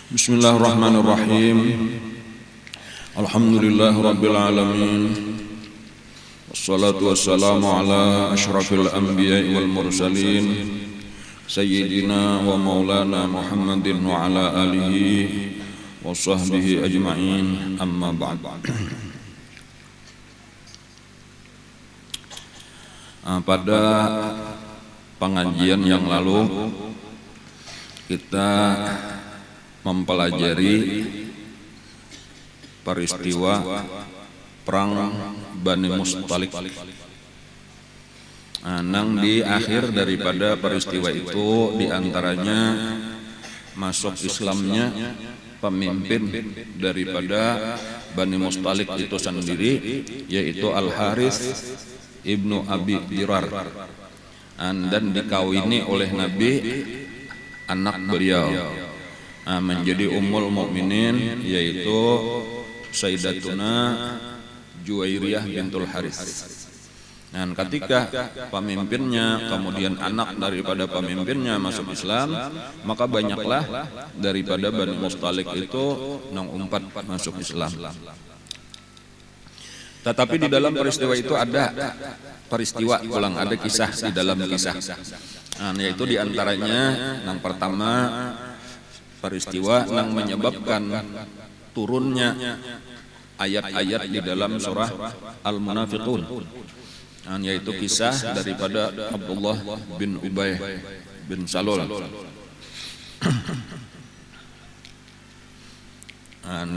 Bismillahirrahmanirrahim. Alhamdulillah rabbil alamin. Wassalatu wassalamu ala asyrafil anbiya'i wal mursalin sayyidina wa maulana Muhammadin wa ala alihi wa sahbihi ajma'in, amma ba'd. Pada pengajian yang lalu kita mempelajari peristiwa perang Bani Mustalik. Nang di akhir daripada peristiwa itu diantaranya masuk Islamnya pemimpin daripada Bani Mustalik itu sendiri, yaitu Al-Harith ibnu Abi Dirar, dan dikawini oleh Nabi anak beliau menjadi Ummul Mukminin, yaitu Sayyidatuna Juwairiyah bintul Harith. Dan ketika pemimpinnya kemudian anak daripada pemimpinnya masuk Islam, maka banyaklah daripada Bani Mustalik itu nang umpat masuk Islam. Tetapi di dalam peristiwa itu ada peristiwa ulang, ada kisah di dalam kisah, yaitu diantaranya yang pertama peristiwa yang menyebabkan turunnya ayat-ayat di dalam surah Al-Munafiqun, yaitu kisah daripada Abdullah bin Ubay bin Salul.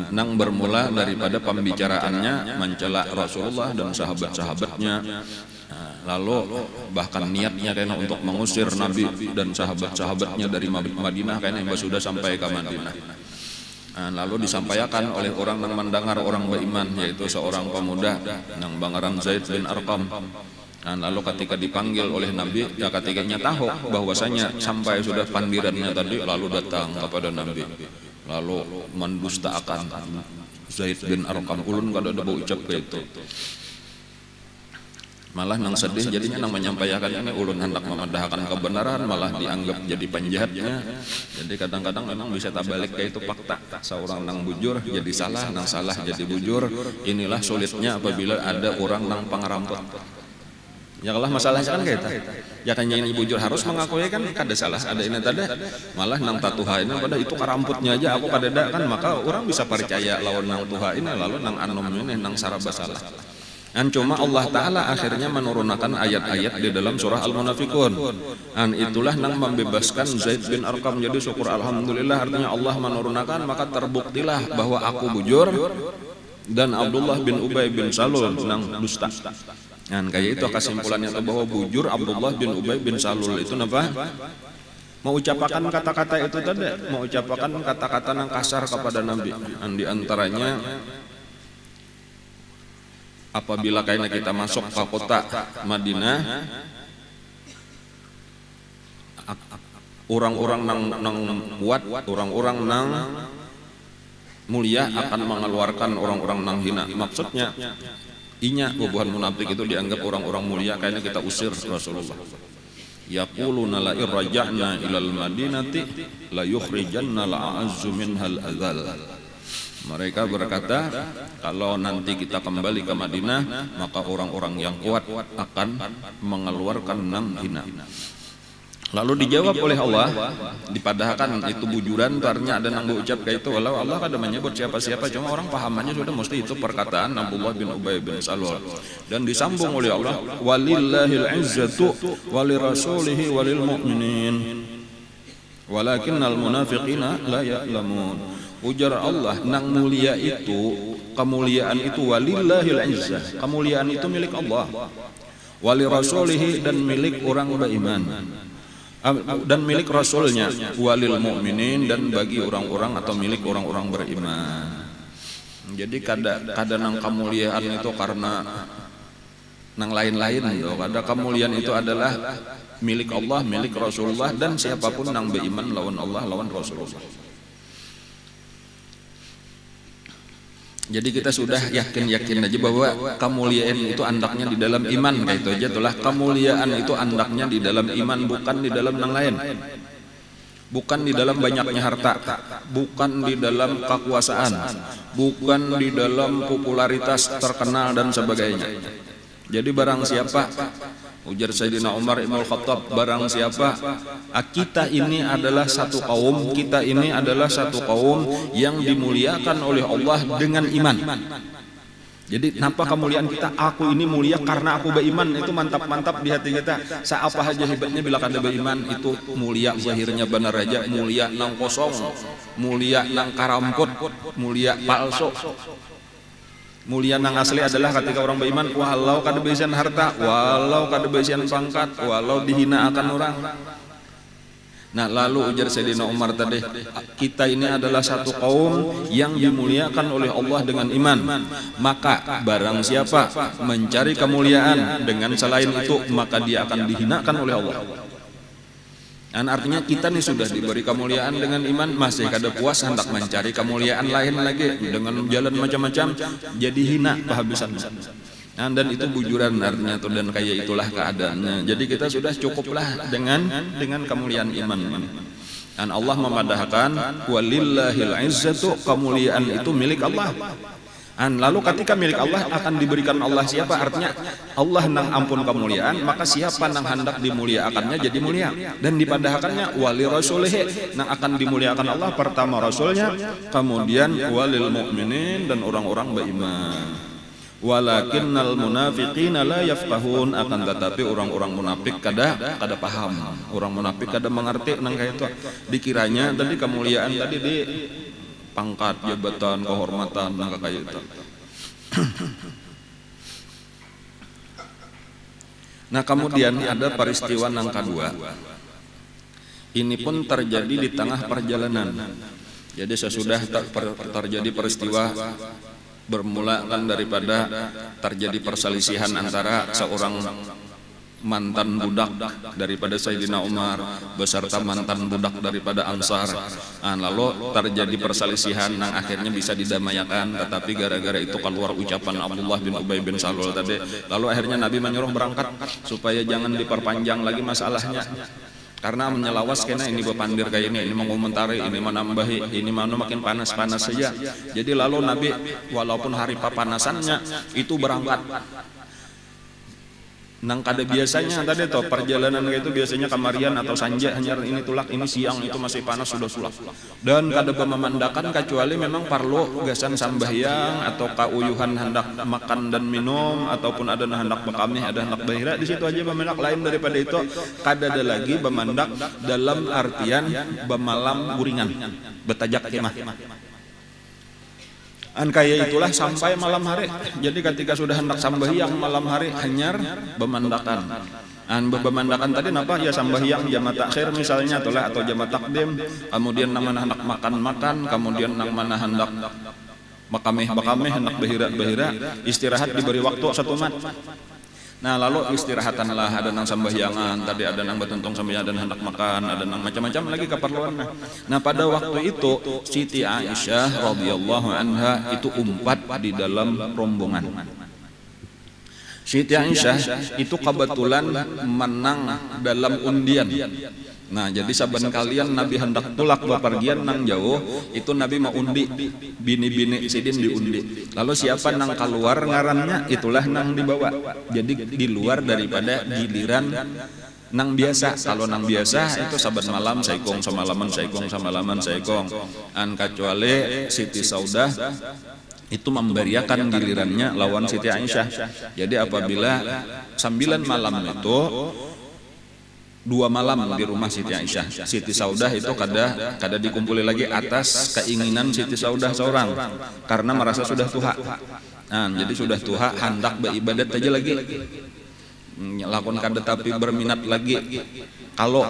Nang bermula daripada pembicaraannya mencela Rasulullah dan sahabat-sahabatnya, lalu bahkan niatnya karena untuk mengusir Nabi dan sahabat-sahabatnya dari Madinah karena yang sudah sampai ke Madinah. Lalu disampaikan oleh orang yang mendengar orang beriman, yaitu seorang pemuda yang bangaran Zaid bin Arqam. Lalu ketika dipanggil oleh Nabi, ya ketikanya tahu bahwasanya sampai sudah pandirannya tadi, lalu datang kepada Nabi, lalu mendustakan Zaid bin Arqam. Ulun kada ada ucap ke itu, malah nang sedih jadinya nang menyampaikan ini ulun hendak memandahkan kebenaran malah dianggap jadi penjahatnya. Jadi kadang-kadang memang bisa tabalik ke itu fakta, seorang nang bujur jadi salah, nang salah jadi bujur. Inilah sulitnya apabila ada orang nang pangeramput. Ya Allah, masalahnya kan kayak itu. Ya tanya ini bujur harus mengakui kan kada salah, ada ini tadi malah nang tatuha ini pada itu karamputnya aja aku kada kan, maka orang bisa percaya lawan nang tuha ini, lalu nang anom ini nang saraba salah. Dan cuma Allah Ta'ala akhirnya menurunkan ayat-ayat di dalam surah Al-Munafiqun. Dan itulah nang membebaskan Zaid bin Arqam. Jadi syukur alhamdulillah, artinya Allah menurunkan, maka terbuktilah bahwa aku bujur dan Abdullah bin Ubay bin Salul nang dusta. Dan kayak itu kesimpulannya bahwa bujur Abdullah bin Ubay bin Salul itu apa? Mau ucapkan kata-kata itu tadi, mau ucapkan kata-kata yang kasar kepada Nabi. Dan diantaranya apabila kayaknya kita masuk ke kota Madinah, orang-orang nang kuat, orang-orang nang mulia akan mengeluarkan orang-orang nang hina. Maksudnya inya bubuhan munafik itu dianggap orang-orang mulia, kayaknya kita usir Rasulullah. Yaquluna la irja'na ilal madinati la yukhrijanna la'azzu minhal adzal. Mereka berkata, kalau nanti kita kembali ke Madinah, maka orang-orang yang kuat akan mengeluarkan nang hina. Lalu dijawab oleh Allah, dipadahkan itu bujuran, artinya ada nang berucap kayak itu. Walau Allah kada menyebut siapa-siapa, cuma orang pahamannya sudah mesti itu perkataan Abdullah bin Ubay bin Salul. Dan disambung oleh Allah, walillahil izzatu walirasulihi walil mu'minin walakinnal munafiqina la ya'lamun. Ujar Allah, nang mulia itu, kemuliaan itu walillahil izzah, kemuliaan itu milik Allah, walirasulihi dan milik orang beriman, dan milik Rasulnya, walil mu'minin dan bagi orang-orang atau milik orang-orang beriman. Jadi kada nang kemuliaan itu karena nang lain-lain itu. Kada kemuliaan itu adalah milik Allah, milik Rasulullah, dan siapapun nang beriman lawan Allah, lawan Rasulullah. Jadi kita sudah yakin aja bahwa kemuliaan itu andaknya di dalam iman, kayak itu aja. Itulah kemuliaan itu andaknya di dalam iman, bukan di dalam yang lain. bukan di dalam banyaknya harta, bukan di dalam kekuasaan, bukan di dalam popularitas terkenal dan sebagainya. Jadi barang siapa, ujar Sayyidina Umar Ibn Khattab, barang siapa, kita ini adalah satu kaum, kita ini adalah satu kaum yang dimuliakan oleh Allah dengan iman. Jadi napa kemuliaan kita? Aku ini mulia karena aku beriman. Itu mantap-mantap di hati kita. Seapa aja hebatnya bila kada beriman, itu mulia zahirnya benar aja, mulia nang kosong, mulia nang karamput, mulia palsu. Mulia nang asli adalah ketika orang beriman, walau kada berisian harta, walau kada berisian pangkat, walau dihina akan orang. Nah, lalu ujar Sayyidina Umar tadi, kita ini adalah satu kaum yang dimuliakan oleh Allah dengan iman. Maka barang siapa mencari kemuliaan dengan selain itu, maka dia akan dihinakan oleh Allah. Dan artinya kita nih sudah diberi kemuliaan dengan iman, masih kada puas hendak mencari kemuliaan lain lagi dengan jalan macam-macam, jadi hina kehabisan. Nah, dan itu bujuran artinya tuh, dan kayak itulah keadaannya. Jadi kita sudah cukuplah dengan kemuliaan iman. Dan Allah memadahkan walillahil izzatu, kemuliaan itu milik Allah. Dan lalu ketika milik Allah akan diberikan Allah siapa? Artinya Allah nang ampun kemuliaan, maka siapa nang hendak dimuliakannya jadi mulia. Dan dipadahkannya wali rasulih, nang akan dimuliakan Allah pertama rasulnya, kemudian walil mu'minin, dan orang-orang beriman. Walakinnal munafiqina la yafqahun, akan tetapi orang-orang munafik kada paham, orang munafik kada mengerti nang kayak itu. Dikiranya tadi kemuliaan tadi di pangkat, jabatan, kehormatan nang kayak itu. Nah, kemudian ada peristiwa nang kedua. Ini pun terjadi di tengah perjalanan. Jadi sesudah terjadi peristiwa bermula kan daripada terjadi perselisihan antara seorang mantan budak daripada Sayyidina Umar beserta mantan budak daripada Ansar. Lalu terjadi perselisihan yang akhirnya bisa didamaikan, tetapi gara-gara itu keluar ucapan Abdullah bin Ubay bin Salul tadi. Lalu akhirnya Nabi menyuruh berangkat supaya jangan diperpanjang lagi masalahnya. Karena menyelawas kena ini berpandir kayak ini mengomentari, ini menambahi, ini mana makin panas-panas saja. Jadi lalu Nabi walaupun hari papanasannya itu berangkat. Nang kada biasanya tadi toh perjalanan itu biasanya kamarian atau sanja hanya ini tulak, ini siang itu masih panas sudah sulap. Dan kada memandakan kecuali memang perlu gasan sambahyang atau kauyuhan hendak makan dan minum, ataupun ada hendak bekamih, ada hendak bahira, di situ aja bemendak. Lain daripada itu kada ada lagi bemandak dalam artian bemalam guringan, betajak kemah. Kaya itulah sampai malam hari. Jadi ketika sudah hendak sambahyang malam hari hanyar bemandakan. Bemandakan tadi napa ya sambahyang jama takhir misalnya atau jama takdim, kemudian nang mana hendak makan, kemudian nang mana hendak makameh hendak bahira, istirahat diberi waktu 1 mat. Nah, lalu istirahatanlah, ada nang sambahyangan, tadi ada nang betuntong sambil ada hendak makan, ada nang macam-macam lagi keperluannya. Nah, pada waktu itu Siti Aisyah radhiyallahu anha itu umpat di dalam rombongan. Siti Aisyah itu kebetulan menang dalam undian. Nah, jadi saban kalian Nabi hendak tulak bepergian nang jauh, itu Nabi mau undi, bini-bini sidin diundi. Lalu siapa nang keluar ngarannya, itulah nang dibawa. Jadi di luar daripada giliran nang biasa. Kalau nang biasa itu saban malam saikong samalaman saikong. Kecuali Siti Saudah itu memberiakan gilirannya lawan Siti Aisyah. Jadi apabila 9 malam itu 2 malam di rumah Siti Aisyah, Siti Saudah itu kada dikumpuli lagi atas keinginan Siti Saudah seorang, karena merasa sudah tuha. Jadi sudah tuha hendak beribadat aja lagi, lakon kada tapi berminat lagi. Kalau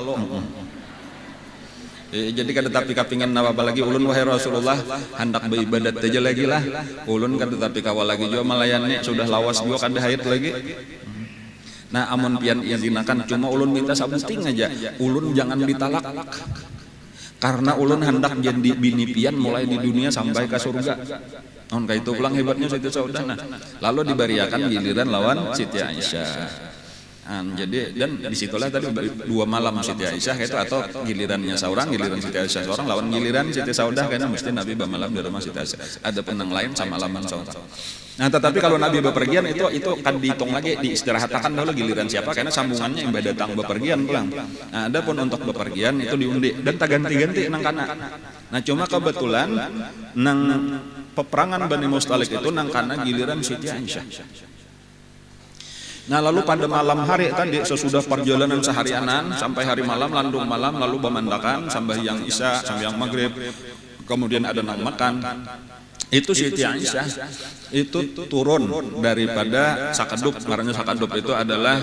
jadi kada tapi kapingin apa lagi ulun wahai Rasulullah hendak beribadat aja lagi lah. Ulun kada tapi kawal lagi juga malayannya sudah lawas juga kada haid lagi. Nah, amun pian izinakan cuma ulun minta sabuting aja, ulun jangan ditalak, karena ulun hendak jadi bini pian mulai di dunia sampai ke surga. Non kayak itu pulang hebatnya Siti Saudah. Nah, lalu diberiakan giliran lawan Siti Aisyah. Jadi dan disitulah tadi 2 malam Siti Aisyah itu atau gilirannya seorang, giliran Siti Aisyah seorang lawan giliran Siti Saudah karena mesti Nabi bermalam di rumah Siti Aisyah. Ada penang lain sama malaman seorang. Nah, tetapi kalau Nabi bepergian itu kan dihitung lagi, diistirahatkan dulu giliran siapa karena sambungannya yang datang bepergian pulang. Nah, ada pun untuk bepergian itu diundi dan tak ganti-ganti nang kana. Nah, cuma kebetulan nang peperangan Bani Mustalik itu nang kana giliran Siti Aisyah. Nah, lalu pada malam hari tadi sesudah perjalanan seharianan sampai hari malam, landung malam, lalu bemandakan sambahyang Isya, sambahyang Maghrib, kemudian ada nang makan. Itu Siti Aisyah itu turun daripada sakadup. Ngarannya sakadup itu adalah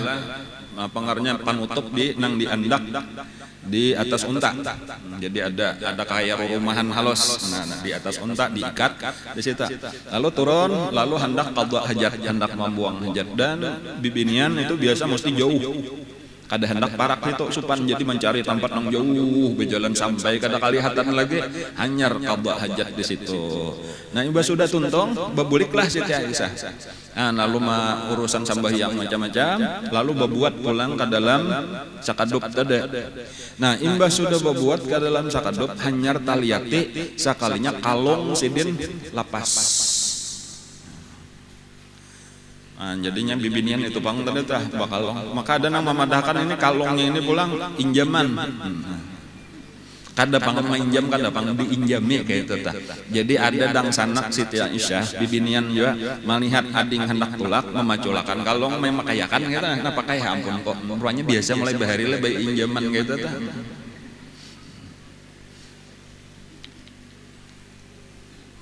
pengarnya panutup di andak di atas unta. Jadi ada kayak rumahan halus. Nah, di atas unta diikat di situ. Lalu turun, lalu hendak qadha hajat, hendak membuang hajat dan bibinian itu biasa mesti jauh. Kada hendak parak itu supan jadi mencari tempat yang jauh berjalan sampai kada kalihatan lagi hanyar qadha hajat di situ. Nah, iba sudah tuntung bebuliklah Siti Aisyah. Nah, lalu urusan sambahyang macam-macam, lalu berbuat pulang ke dalam sakadup tadi. Nah, imbah sudah berbuat ke dalam sakadup hanyar taliyati sakalinya kalong sidin lapas. Nah, jadinya bibinian itu pang tadi tah bakal. Maka ada nang memadahkan ini kalongnya ini pulang injaman. Kada pang mainjam, kada pang diinjami kayak itu tah. Jadi ada dang sanak Siti Aisyah bibinian juga melihat ading hendak tulak memaculakan kalong memakayakan gitu. Nah, pakai ampun kok. Rupanya biasa mulai bahari le bayi injaman kayak itu tah.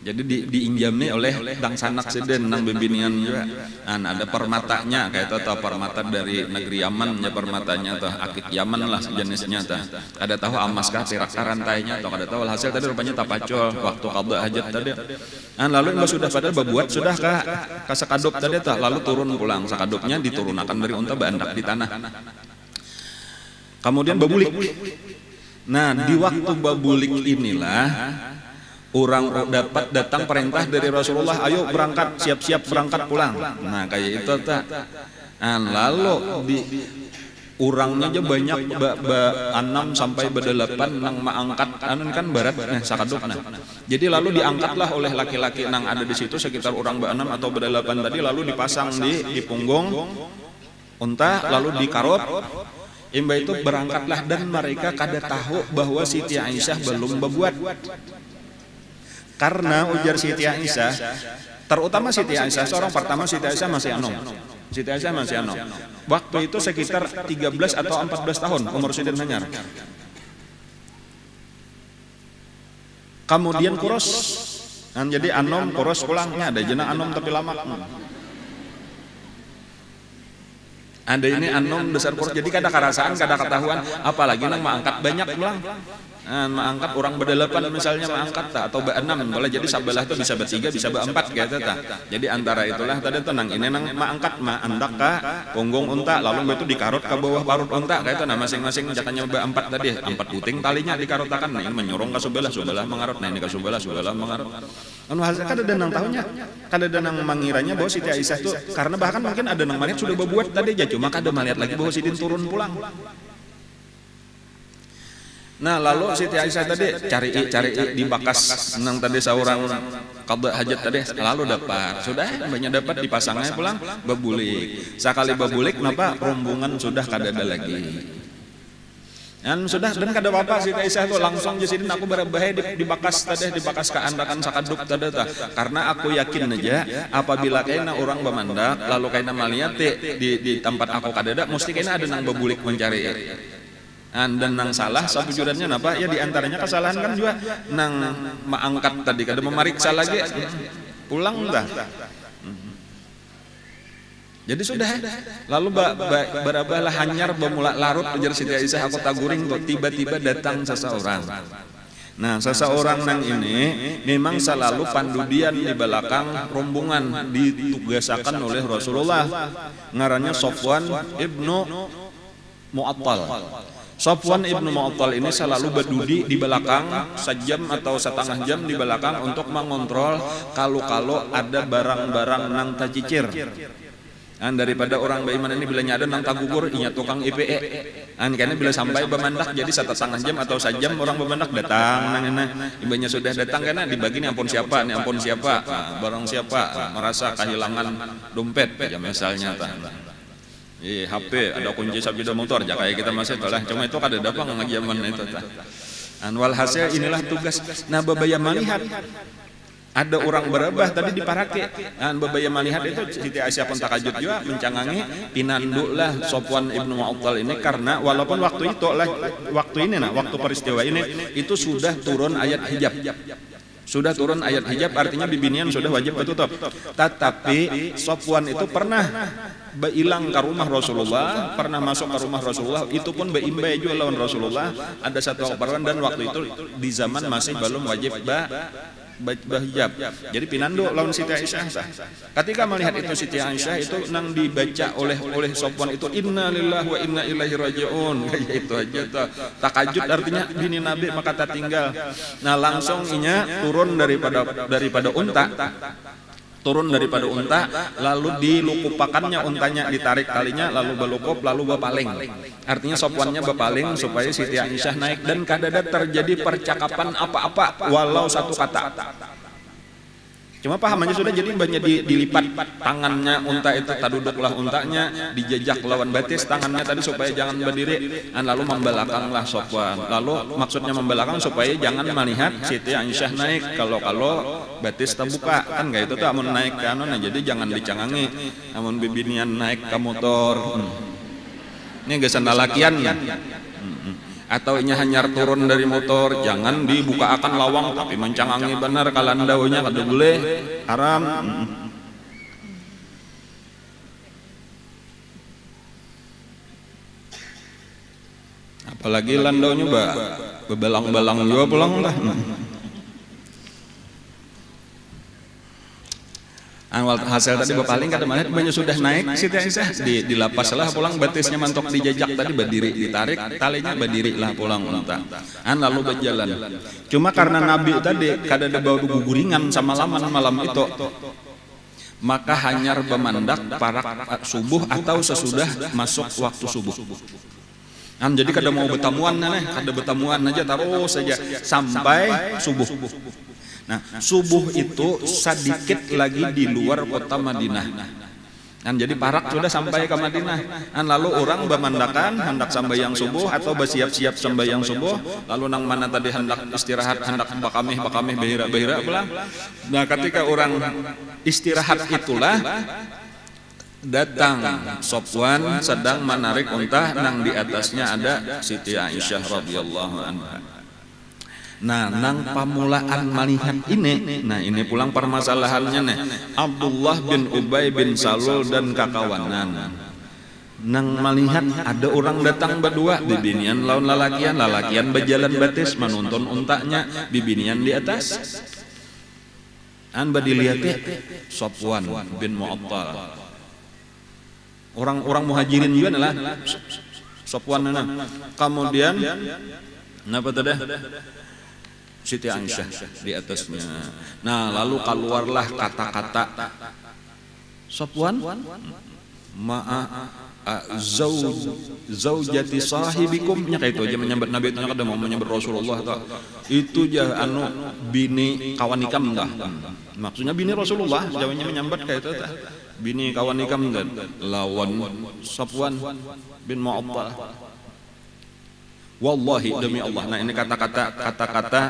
Jadi diinjami oleh dang sanak seden nang bibinian juga. Nah, ada permatanya kayak itu atau permata dari negeri Yaman ya permatanya atau akik Yaman lah sejenisnya tah. Ada tahu amas kah pirak rantainya atau kada tahu hasil tadi rupanya tapacul waktu qadha hajat tadi. Nah, lalu yang sudah pada berbuat sudah ka sakadup tadi tah lalu turun pulang sakadupnya diturunakan dari unta beandak di tanah. Kemudian babulik. Nah, di waktu babulik inilah orang dapat datang perintah dari Rasulullah, ayo berangkat, siap-siap berangkat pulang. Nah, kayak itu tak. Nah, lalu di orangnya aja banyak 6 sampai 8 nang maangkat anu kan barat sakadup nah. Jadi lalu diangkatlah oleh laki-laki nang ada di situ sekitar orang 6 atau 8 tadi lalu dipasang di punggung unta lalu dikarot. Imba itu berangkatlah dan mereka kada tahu bahwa Siti Aisyah belum berbuat. Karena ujar Siti Aisyah, terutama Siti Aisyah, seorang pertama Siti Aisyah masih anom. Siti Aisyah masih anom. Waktu itu sekitar 13 atau 14 tahun umur Sidin Hanyar. Kemudian kurus. Nah, jadi anom kurus pulangnya ada jenah anom tapi lama. Ada ini anom besar kurus. Jadi kada karasaan, kada ketahuan, apalagi nang mangkat banyak pulang. Nah, mengangkat orang berdelapan misalnya mengangkat atau be-6 boleh jadi sabelah itu bisa be-3 bisa be-4 gitu ta. Jadi antara itulah tadi tenang ini nang mengangkat andak ka punggung unta lalu itu dikarot ke bawah parut unta kayak itu nah masing-masing jatahnya be-4 tadi 4 puting talinya dikarotakan nah ini menyorong ke sebelah mengarot nah ini ke sebelah mengarot. Anu hasil kada ada nang tahunya kada ada nang mangiranya bahwa Siti Aisyah itu karena bahkan mungkin ada nang melihat sudah berbuat tadi aja cuma kada melihat lagi bahwa Sidin turun pulang. Nah, lalu Siti Aisyah tadi cari di bakas nang tadi seorang qadha hajat tadi lalu dapat. Sudah banyak dapat dipasangnya pulang bebulik. Sekali bebulik napa rombongan sudah kada ada lagi. Dan sudah dan kada apa-apa Siti Aisyah itu langsung jadi aku berbahaya di bakas tadi di bakas keandakan sakaduk tadi ta. Karena aku yakin aja apabila kaina orang bemandak lalu kaina melihat di tempat aku kada ada mesti kaina ada nang bebulik mencari. Dan nang salah sabujurannya napa ya diantaranya kesalahan kan juga nang maangkat tadi kada memeriksa lagi pulang dah. Jadi sudah lalu berabalah hanyar bemula larut ujar Siti Aisyah aku taguring kok tiba-tiba datang seseorang. Nah, seseorang nang ini memang selalu pandudian di belakang rombongan ditugasakan oleh Rasulullah. Ngarannya Sofwan ibnu Mu'attal. Sofwan ibnu Mu'attal ini selalu berdudi di belakang sejam atau setengah jam di belakang untuk mengontrol kalau ada barang-barang nang tajicir. Daripada orang beiman ini bila nyada nang tagugur inya tukang IPE karena bila sampai bemandak jadi 1,5 jam atau sejam orang bemandak datang ibanya sudah datang karena dibagi nih ampun siapa barang siapa merasa kehilangan dompet ya misalnya HP ada kunci sepeda motor ya kayak kita masih telah cuma itu kada dapat ngajaman itu walhasil inilah tugas babaya melihat ada orang berebah tadi diparake babaya melihat itu Siti Aisyah pun takajud juga mencangangi pinanduk lah Sofwan ibnu Mu'attal ini karena walaupun waktu peristiwa ini itu sudah turun ayat hijab artinya bibinian sudah wajib bertutup tetapi Sofwan itu pernah hilang ke rumah Rasulullah, pernah masuk ke rumah Rasulullah, itu pun beimbai juga lawan Rasulullah. Ada satu keperluan dan waktu itu di zaman masih belum wajib bahijab. Jadi pinando lawan Siti Aisyah. Ketika melihat itu Siti Aisyah itu nang dibaca oleh Sofwan itu inna lillahi wa inna ilaihi rajiun. Kayak itu aja takajud artinya bini Nabi maka tak tinggal. Nah langsung inya turun daripada unta lalu dilukupakannya untanya ditarik talinya lalu belukup lalu bepaling artinya Sofwannya bepaling supaya Siti Aisyah naik dan kadada terjadi percakapan apa-apa walau satu kata cuma pahamannya sudah jadi banyak dilipat tangannya unta itu taduduklah untanya dijajak lawan batis tangannya tadi supaya jangan berdiri lalu membelakanglah Sofwan lalu maksudnya membelakang supaya jangan melihat Siti Aisyah naik kalau batis terbuka kan gak itu tuh amun naik ke jadi jangan dicangangi amun bibinian naik ke motor ini gak sandalakian atau inya hanyar turun dari motor jangan dibuka akan lawang tapi mencangangi benar kalandaunya kada boleh haram apalagi landaunya bebelang-belang juga pulang lah hasil tadi berpaling kata mana banyak sudah naik Siti Aisyah dilapas lah pulang batisnya mantok dijajak tadi berdiri ditarik talinya berdiri lah pulang unta lalu berjalan cuma karena Nabi tadi kada ada bau guguringan sama malam itu maka hanyar bemandak parak subuh atau sesudah masuk waktu subuh jadi kada mau bertamuan aja terus saja sampai subuh. Nah, subuh itu sedikit lagi di luar kota Madinah. Jadi parak sudah sampai ke Madinah. Lalu orang bermandakan hendak sembahyang subuh atau bersiap-siap sembahyang subuh. Lalu nang mana tadi hendak istirahat, hendak bakamih behira pulang. Nah, ketika orang istirahat itulah datang Sofwan sedang menarik unta, nang di atasnya ada Siti Aisyah radhiyallahu anha. Nah, nang pamulaan melihat ini, nah ini pulang permasalahannya nih. Abdullah bin Ubay bin Salul dan kakawanan. Nang melihat ada orang datang berdua, bibinian lawan lalakian berjalan batis menuntun untanya, bibinian di atas. Dilihat Sofwan bin Mu'attal. Orang muhajirin juga adalah Sofwan kemudian kenapa tadi? Siti Aisyah di atasnya. Nah, lalu keluarlah kata-kata Sofwan ma'a zaujati sahibikum nya kayak itu aja menyambat Nabi itu kada mau menyambat Rasulullah itu aja bini kawan nikam dah. Maksudnya bini Rasulullah jawabnya menyambat kayak itu bini kawan nikam dan lawan Sofwan bin Mu'attal. Wallahi demi Allah. Nah ini kata-kata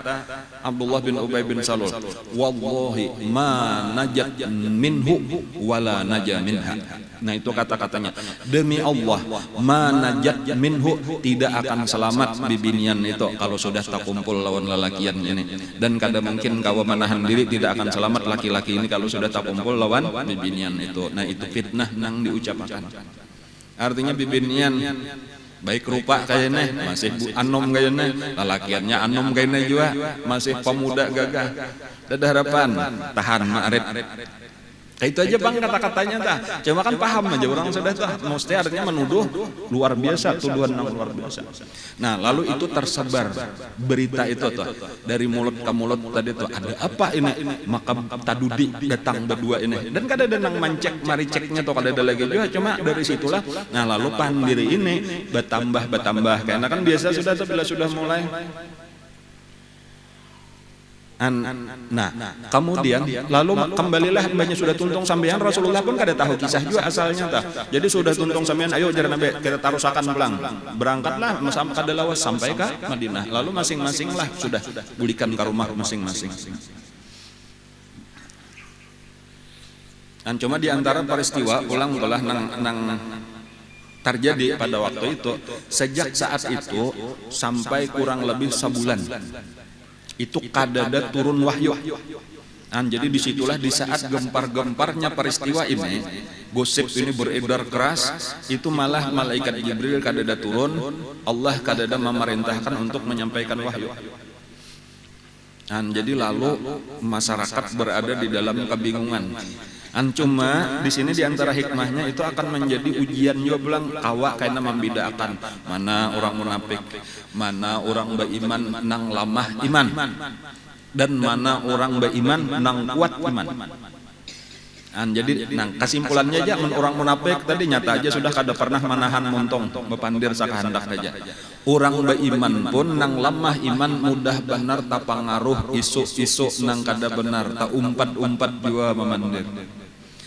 Abdullah bin Ubay bin Salul. Wallahi ma najat minhu wala naja minha. Nah itu kata-katanya. Demi Allah, ma najat minhu tidak akan selamat bibinian itu kalau sudah tak kumpul lawan lelakian ini. Dan kada mungkin kawa menahan diri tidak akan selamat laki-laki ini kalau sudah tak kumpul lawan bibinian itu. Nah itu fitnah nang diucapkan. Artinya bibinian baik rupa kayaknya masih anom kayaknya lalakiannya anom kayaknya juga masih pemuda gagah ada harapan tahan ma'rif Kayak itu aja Bang kata-katanya tah. Cuma kan paham aja orang sudah tah. Mesti artinya menuduh luar biasa, tuduhan yang luar biasa. Nah, lalu itu tersebar berita itu tuh dari mulut ke mulut tadi tuh ada apa ini? Maka Tadudi datang berdua ini. Dan kada ada nang mancek mari ceknya tuh kada ada lagi juga cuma dari situlah. Nah, lalu pandiri ini bertambah karena kan biasa sudah tuh bila sudah mulai nah kemudian lalu kembalilah mbaknya sudah tuntung sampean Rasulullah pun kada tahu kisah juga asalnya tah. Jadi sudah tuntung sampean ayo jalan nabe kita tarusakan pulang. Berangkatlah kada lawas sampai ke Madinah. Lalu masing-masing lah sudah bulikan ke rumah masing-masing. Dan cuma di antara peristiwa ulang telah nang terjadi pada waktu itu sejak saat itu sampai kurang lebih sebulan. Itu kadada turun wahyu. Jadi disitulah di saat gempar-gemparnya peristiwa ini, gosip ini beredar keras, itu malah malaikat Jibril kadada turun, Allah kadada memerintahkan untuk menyampaikan wahyu. Jadi lalu masyarakat berada di dalam kebingungan. Cuma di sini diantara hikmahnya itu akan menjadi ujian juga bilang kawa karena membedakan mana orang munafik, mana orang beriman nang lamah iman, dan mana orang beriman nang kuat iman. Jadi kesimpulannya aja orang munafik tadi nyata aja sudah kada pernah manahan montong bepandir sakahandak aja. Orang beriman pun nang lemah iman mudah benar tak pengaruh isu-isu nang kada benar tak umpat-umpat juga memandir.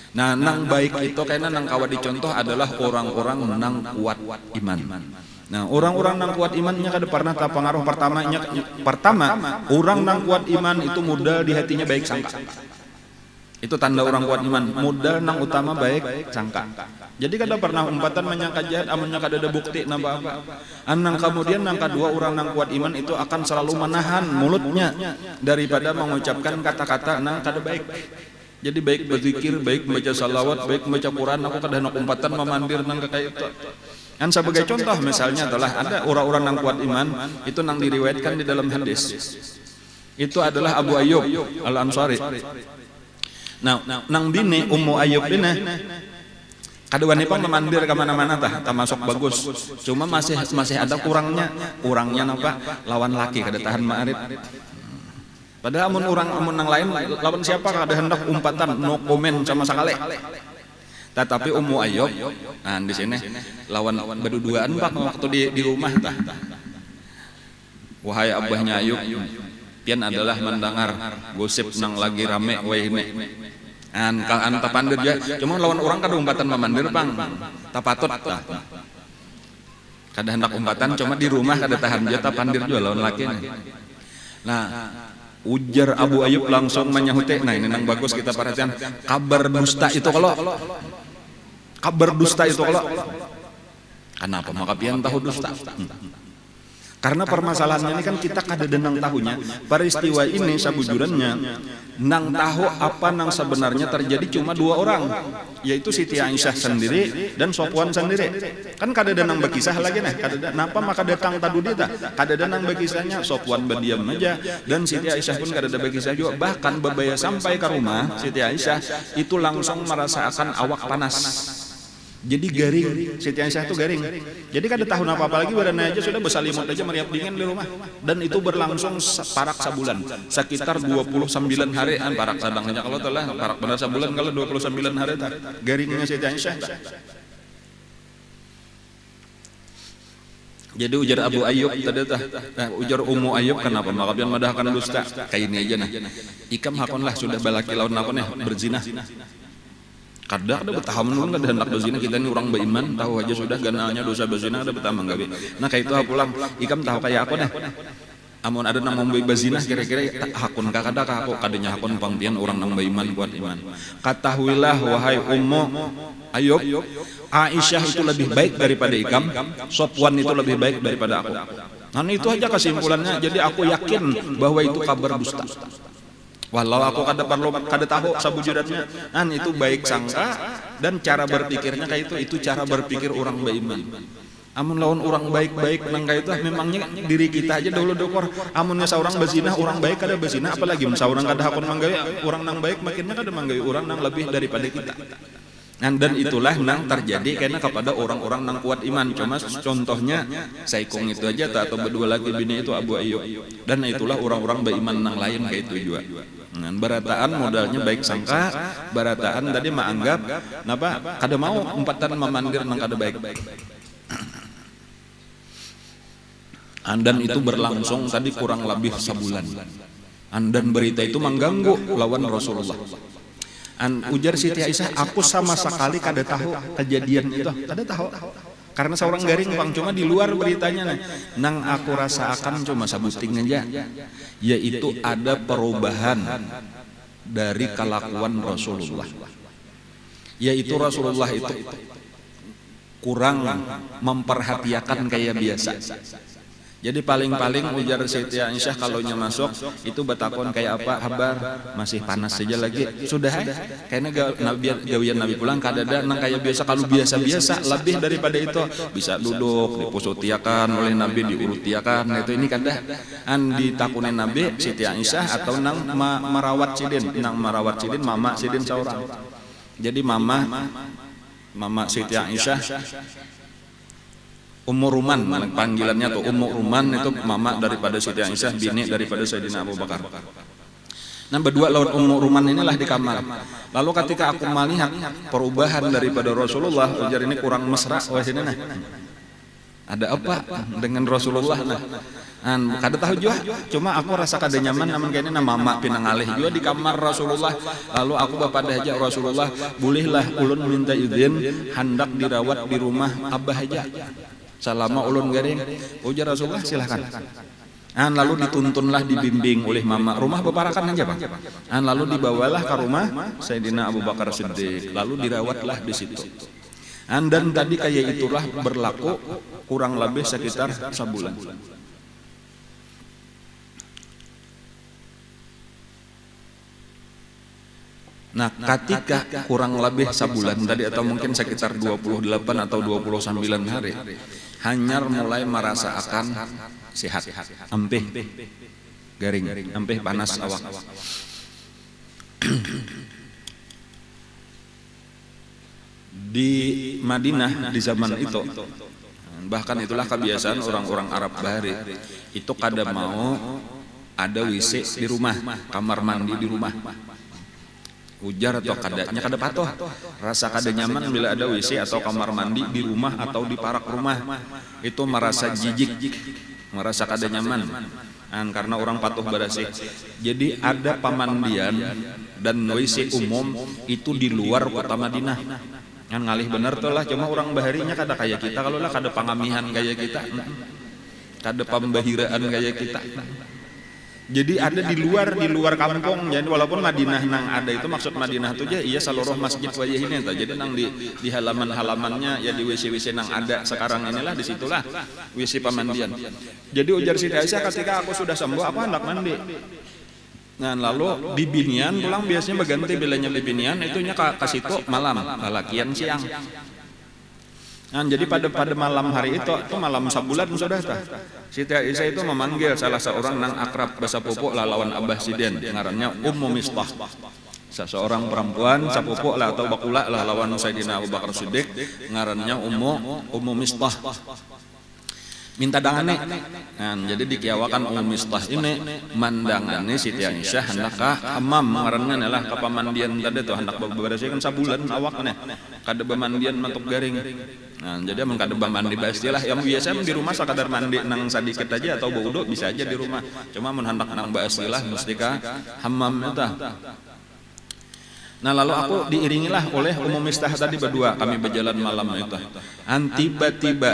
Nah, nang baik itu kayaknya nang kawa dicontoh adalah orang-orang nang kuat iman. Nah, orang-orang nang kuat imannya kada pernah tak pengaruh pertama orang nang kuat iman itu mudah di hatinya baik sangka. Itu tanda orang kuat iman, mudah nang utama baik sangka. Jadi kada pernah umpatan menyangka jahat amunnya kada ada bukti nambah apa. Nang kemudian nang kedua orang nang kuat iman itu akan selalu menahan mulutnya daripada mengucapkan kata-kata nang kada baik. Jadi baik berzikir, baik membaca salawat, baik membaca Quran, aku kada hendak umpatan memandir nang kayak itu. Sebagai contoh misalnya adalah ada orang-orang nang kuat iman itu nang diriwayatkan di dalam hadis. Itu adalah Abu Ayyub Al-Ansari. Nah, nang bini Ummu Ayyub ini kadang pun memandir ke mana-mana termasuk bagus. Cuma masih ada kurangnya napa lawan laki kada tahan ma'arif. Padahal amun nang lain lawan siapa kada hendak umpatan no komen sama sekali. Tetapi Ummu Ayyub di sini lawan berduaan Pak waktu di rumah tah. Wahai abahnya Ayyub, pian adalah mendengar gosip nang lagi rame wae ini. Anta pandir ya, cuma lawan orang kada umpatan memandir Pang. Tapatut tah. Kada hendak umpatan cuma di rumah kada tahan dia pandir juga lawan laki. Nah, ujar Abu Ayyub langsung menyahute. Nah, ini nang bagus kita perhatikan. Kabar dusta itu kalau kenapa maka pian tahu dusta? Karena permasalahannya ini kan kita kada denang tahunya. Peristiwa ini sabujurannya nang tahu apa nang sebenarnya terjadi cuma dua orang, yaitu Siti Aisyah sendiri dan Sofwan sendiri. Kan kada denang berkisah lagi nah. Kenapa maka datang Tadudi tah? Kada denang berkisahnya, Sofwan berdiam aja dan Siti Aisyah pun kada ada berkisah juga. Bahkan bebaya sampai ke rumah Siti Aisyah itu langsung merasakan awak panas. Jadi garing, Siti Aisyah itu garing. Jadi kada tahu apa-apa lagi badannya aja sudah bersalimut aja meriap dingin di rumah. Dan itu berlangsung parak sebulan, sekitar 29 hari parak sadangnya kalau telah parak benar sebulan kalau 29 hari garingnya Siti Aisyah. Jadi ujar Abu Ayyub tadi ujar Ummu Ayyub kenapa maka pian madahkan dusta kayak ini aja nah. Ikam hakonlah sudah balaki lawan nakon berzina. Kada bertahan nun kada hendak berzina kita ini orang beriman tahu aja sudah ganalnya dosa berzina ada bertambah gawe. Nah kayak itu pulang ikam tahu kayak aku dah. Amun ada nang mau berzina kira-kira hakun ka kada ka aku kadanya hakun pangpian orang nang beriman buat iman. Ketahuilah wahai Ummu Ayyub, Aisyah itu lebih baik daripada ikam, Sofwan itu lebih baik daripada aku. Nah itu aja kesimpulannya. Jadi aku yakin bahwa itu kabar dusta. Walau aku kada tahu sabujurannya. Itu baik sangka dan cara berpikirnya kayak itu cara berpikir orang beriman. Amun lawan orang baik-baik nang itu memangnya diri kita aja dulu dokor. Amunnya seorang bezinah orang baik kada bezinah, apalagi seorang kada hakun manggawi orang nang baik makinnya kada manggawi orang nang lebih daripada kita. Dan itulah nang terjadi karena kepada orang-orang nang kuat iman. Cuma contohnya Saikong itu aja atau berdua lagi bini itu Abu Ayyub. Dan itulah orang-orang beriman nang lain kayak itu juga. Barataan modalnya baik sangka, barataan tadi menganggap napa kada mau umpatan memandir nang kada baik. Dan itu berlangsung tadi kurang lebih sebulan. Dan berita itu mengganggu lawan Rasulullah. Ujar Siti Aisyah, aku sama sekali kada tahu kejadian itu, kada tahu. Karena seorang garing bang, cuma di luar beritanya nang aku rasakan cuma sabuting aja, yaitu ada perubahan dari kelakuan Rasulullah. Yaitu Rasulullah itu kurang memperhatikan kayak biasa. Jadi paling-paling ujar Siti Aisyah kalau nya masuk itu batakon kayak apa, habar masih panas saja lagi, sudah karena gawian Nabi pulang kadada nang kayak biasa. Kalau biasa-biasa lebih daripada itu bisa duduk dipusutiakan oleh Nabi, diurutiakan. Nah itu ini kada ditakunin Nabi Siti Aisyah atau nang merawat sidin, mama sidin seorang. Jadi mama Siti Aisyah Ummu Ruman, panggilannya tuh Ummu Ruman, itu mama daripada Siti Aisyah, bini daripada Sayyidina Abu Bakar. Nah berdua lawan Ummu Ruman inilah di kamar. Lalu ketika aku melihat perubahan daripada Rasulullah, ujar ini kurang mesra, sini nah. Ada apa dengan Rasulullah nah? Kada tahu juga, cuma aku rasa kada nyaman namun kayaknya nama mama pinangalih juga di kamar Rasulullah. Lalu aku bapak dahja Rasulullah, bolehlah ulun minta izin hendak dirawat di rumah abah aja selama ulun garing. Ujar Rasulullah silahkan. Lalu dituntunlah, dibimbing oleh mama, rumah beparakan aja bang. Lalu dibawalah ke rumah Sayyidina Abu Bakar Siddiq, lalu dirawatlah di situ. Dan tadi kayak itulah berlaku kurang lebih sekitar sebulan. Nah, ketika kurang lebih sebulan tadi atau mungkin sekitar 28 atau 29 hari, Hanyar mulai merasakan sehat, ampeh garing, ampeh panas awak. Di Madinah di zaman itu, bahkan itulah kebiasaan orang-orang Arab Bahari, itu kada mau ada WC di rumah, kamar mandi di rumah. Ujar atau kadanya kada patuh, rasa kada nyaman bila ada WC atau kamar mandi di rumah atau di parak rumah. Itu merasa jijik, merasa kada nyaman. Karena orang patuh berasih. Jadi ada pemandian dan WC umum itu di luar kota Madinah. Ngalih bener tuh lah, cuma orang baharinya kada kayak kita. Kalau lah kada pangamihan kayak kita, kada pembahiraan kayak kita. Jadi ada di luar kampung. Jadi walaupun Madinah nang ada itu, maksud Madinah itu aja iya seluruh masjid wajah ini tuh. Jadi nang di halaman-halamannya ya di WC-WC nang ada sekarang inilah, disitulah WC pemandian. Jadi ujar Siti Aisyah, ketika aku sudah sembuh aku hendak mandi. Nah lalu di binian pulang biasanya berganti, bilanya di binian itunya ke situ malam, lalakian siang. Nah, jadi pada malam hari itu malam sebulan sudah tah. Siti Aisyah itu memanggil salah seorang nang akrab basa pupuk lawan Abah Sidin, ngarannya Ummu Mistah. Seseorang perempuan sapupuk lah atau bakula lah lawan Sayyidina Abu Bakar Siddiq, ngarannya Ummu Mistah. Minta dangane. Jadi dikiawakan Ummu Mistah ini mandangane Siti Aisyah hendak ka hammam, ngaranna adalah ka pamandian tadi tuh hendak beberesih kan sabulan awakna. Kada bemandian mantuk garing. Jadi emang kada mandi bastilah, yang biasa di rumah sakadar mandi nang sadikit aja atau baudo bisa aja di rumah. Cuma mun hendak nang bastilah mesti ka hammam eta. Nah lalu aku diiringilah oleh Ummu Mistah tadi berdua, kami berjalan malam itu. Tiba-tiba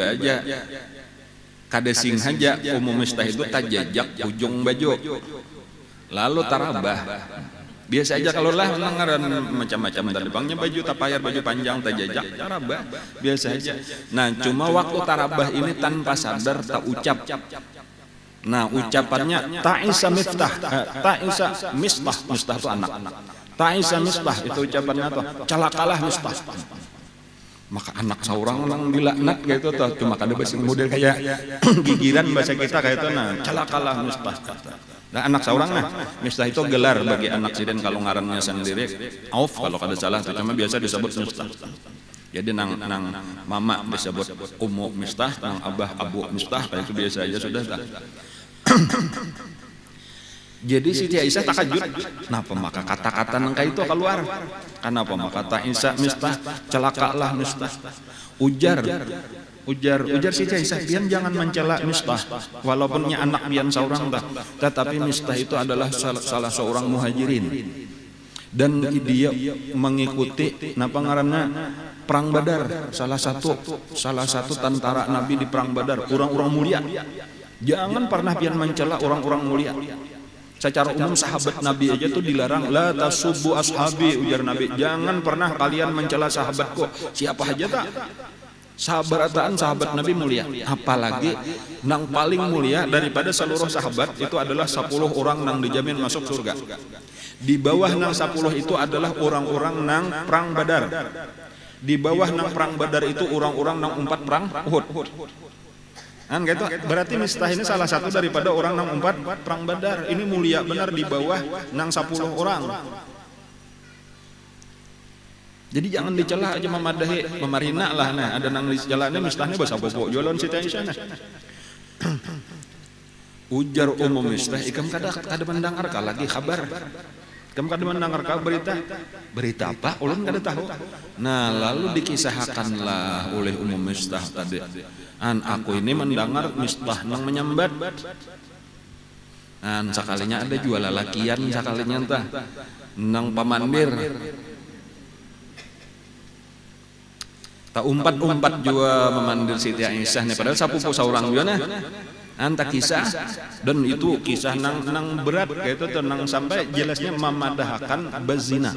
aja kada sing aja Ummu Mistah itu tajajak ujung baju. Lalu tarabah. Biasa aja kalau lah ngaran macam-macam tadi bangnya baju tapayar, baju panjang tajajak tarabah biasa aja. Nah cuma waktu tarabah ini tanpa sadar tak ucap. Nah ucapannya Ta'isa Miftah, Ta'isa Mistah, Mistah itu anak. Ta'isa Mistah itu ucapannya tuh, celakalah Mistah. maka anak saurang nang dilaknat kayak itu tuh, cuma kada bahasa model kayak gigiran bahasa kita kayak itu, nah celakalah Mistah. Nah anak saurang nah Mistah itu gelar bagi anak siden kalau ngarannya sendiri Auf kalau kada salah, cuma biasa disebut Mistah. Jadi nang mama disebut Ummu Mistah, nang abah Abu Mistah, kayak itu biasa aja sudah tak. Jadi Siti Aisyah takajud, kenapa maka kata-kata nangka itu keluar? Kenapa maka kata Aisyah Mistah, celakalah Mistah. Ujar Siti Aisyah, pian jangan mencela Mistah, walaupunnya anak pian seorang dah, tetapi Mistah itu adalah salah seorang muhajirin. Dan dia mengikuti napa ngaranna perang Badar, salah satu tentara Nabi di perang Badar, orang-orang mulia. Jangan pernah pian mencela orang-orang mulia. Secara umum sahabat Nabi aja tuh dilarang, la tasubbu ashabi, ujar Nabi, jangan pernah kalian mencela sahabatku. Siapa aja tak? Sahabat Nabi mulia. Apalagi nang paling mulia daripada seluruh sahabat itu adalah 10 orang nang dijamin masuk surga. Di bawah nang 10 itu adalah orang-orang nang perang Badar. Di bawah nang perang Badar itu orang-orang nang 4 perang Uhud. Kan gitu, berarti Mistah ini salah satu daripada orang nang 4 perang Badar. Ini mulia benar di bawah nang 10 orang. Jadi jangan dicela aja memadahi, memarina lah. Nah, ada nang dicela ini Mistahnya bahasa bobo jualan Siti Aisyah. Ujar Ummu Mistah, ikam kada mendengar lagi kabar. Kamu kada mendengar berita apa? Ulun kada tahu. Nah, lalu dikisahkanlah oleh Ummu Mistah tadi. Aku ini mendengar Mistah nang menyambat. Sekalinya ada jual lalakian, sekalinya entah nang pamandir. Tak umpat jua memandir Siti Aisyah nih, padahal sapupu saurang juga nah. Anta kisah, dan itu kisah nang berat kayak itu nang sampai jelasnya memadahkan bazina.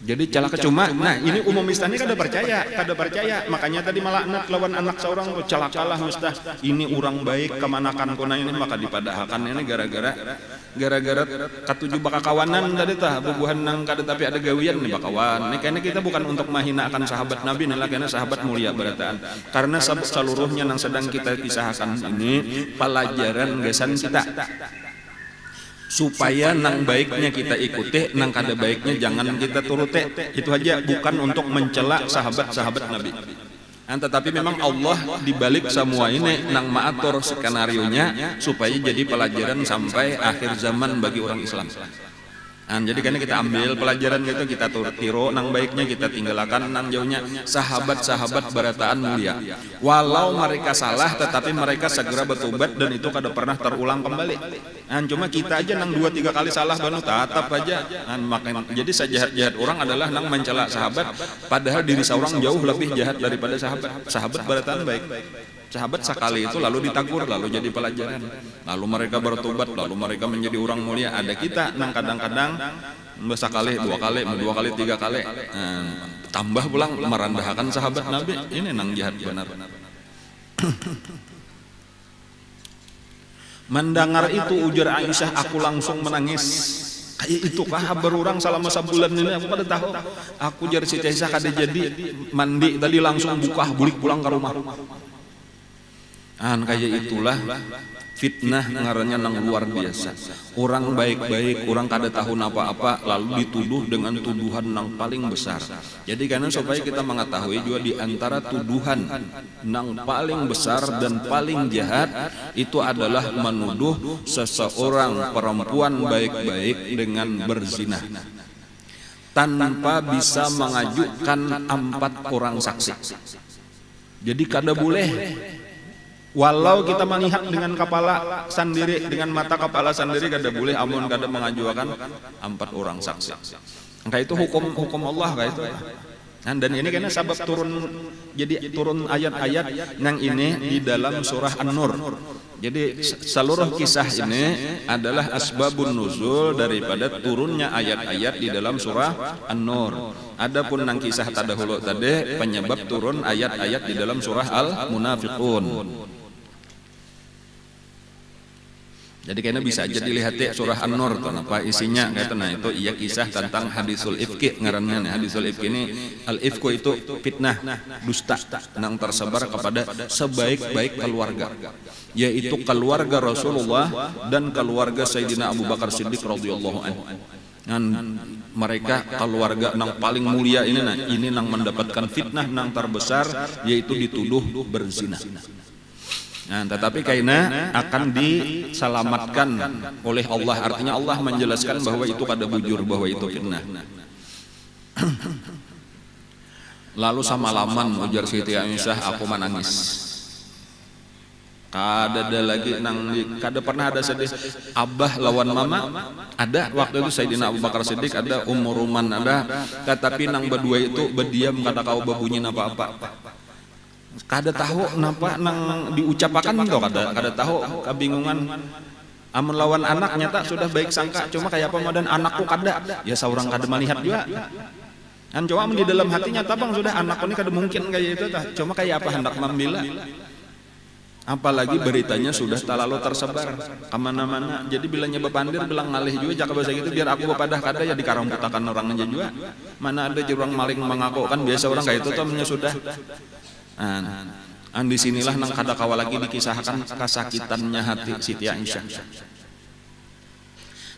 Jadi celaka cuma, nah ini Ummu Mistah ini kada percaya, makanya tadi melaknat lawan anak seorang, celakalah Mistah, ini orang baik kemanakan kuna ini, maka dipadahkan ini gara-gara katujuh baka kawanan tadi tah, bubuhan nang kada tapi ada gawian nih bakawan. Ini kayaknya kita bukan untuk menghinakan sahabat Nabi, nih karena sahabat mulia berataan. Karena seluruhnya nang sedang kita kisahkan ini pelajaran gesan kita. Supaya nang baiknya kita ikuti, nang kada baiknya jangan kita turuti. Itu aja, bukan untuk mencela sahabat-sahabat Nabi. Tetapi memang Allah dibalik semua ini nang maatur skenario-nya supaya jadi pelajaran sampai akhir zaman bagi orang Islam. Jadi karena kita ambil pelajaran gitu, kita tiru nang baiknya, kita tinggalkan nang jauhnya. Sahabat-sahabat berataan mulia, walau mereka salah tetapi mereka segera bertobat dan itu kada pernah terulang kembali. Cuma kita aja nang 2-3 kali salah baru tatap aja. Jadi sejahat-jahat orang adalah nang mencela sahabat, padahal diri seorang jauh lebih jahat daripada sahabat berataan baik. Sahabat sekali itu lalu ditakur, lalu jadi pelajaran, lalu mereka bertobat, lalu mereka menjadi orang mulia. Ada kita nang kadang-kadang sekali, 2 kali, 2 kali, 3 kali, tambah pulang merendahkan sahabat Nabi. Ini nang jahat benar. Mendengar itu ujar Aisyah, aku langsung menangis. Kayak itu kah berurang selama sebulan ini, aku pada tahu. Aku jar Siti Aisyah kada jadi mandi tadi langsung buka bulik pulang ke rumah. Kayak itulah fitnah ngarannya nang luar biasa. Orang baik-baik, orang kada tahu apa-apa lalu dituduh dengan tuduhan nang paling besar. Jadi karena supaya kita mengetahui juga di antara tuduhan nang paling besar dan paling jahat itu adalah menuduh seseorang perempuan baik-baik dengan berzina tanpa bisa mengajukan 4 orang saksi. Jadi kada boleh. Walau kita melihat dengan kepala sendiri, dengan mata kepala sendiri kada boleh, amun kada mengajukan 4 orang saksi. Kayak itu hukum Allah kayak itu. Dan ini karena sebab turun ayat-ayat yang ini di dalam surah An-Nur. Jadi seluruh kisah ini adalah asbabun nuzul daripada turunnya ayat-ayat di dalam surah An-Nur. Adapun nang kisah tadahulu tadi penyebab turun ayat-ayat di dalam surah Al-Munafiqun. Jadi kayaknya bisa aja dilihat ya surah An-Nur tuh apa isinya kata. Nah itu iya kisah tentang hadisul ifki ngarannya nih. Hadisul ifki ini al-ifku itu fitnah, dusta yang tersebar kepada sebaik-baik keluarga, yaitu keluarga Rasulullah dan keluarga Sayyidina Abu Bakar Siddiq radhiyallahu anhu. Dan mereka keluarga yang paling mulia ini nah ini yang mendapatkan fitnah yang terbesar yaitu dituduh berzina. Nah, tetapi kaina akan diselamatkan oleh Allah. Artinya Allah menjelaskan bahwa itu kada bujur, bahwa itu fitnah. Lalu sama laman ujar Siti Aisyah, aku menangis. Kada ada lagi kada pernah ada sedih. Abah lawan mama ada waktu itu Sayyidina Abu Bakar Siddiq ada, Ummu Ruman ada, tetapi nang berdua itu berdiam kada kau berbunyi apa-apa. Kada tahu napa nang diucapakan itu kada tahu, kebingungan. Amun lawan anak nyata sudah baik sangka, cuma kayak apa madan anakku kada ya seorang kada melihat juga kan, cuma di dalam hatinya tabang sudah anakku ini kada mungkin kayak itu tah, cuma kayak apa hendak membela. Apalagi beritanya sudah terlalu tersebar kemana-mana. Jadi bilanya bepandir bilang ngalih juga jaka bahasa gitu, biar aku bepadah kada ya dikaromputakan orang aja juga. Mana ada jurang maling mengaku kan, biasa orang kayak itu tuh sudah. Di sinilah nang kada kawa lagi dikisahkan kesakitannya hati Siti Aisyah.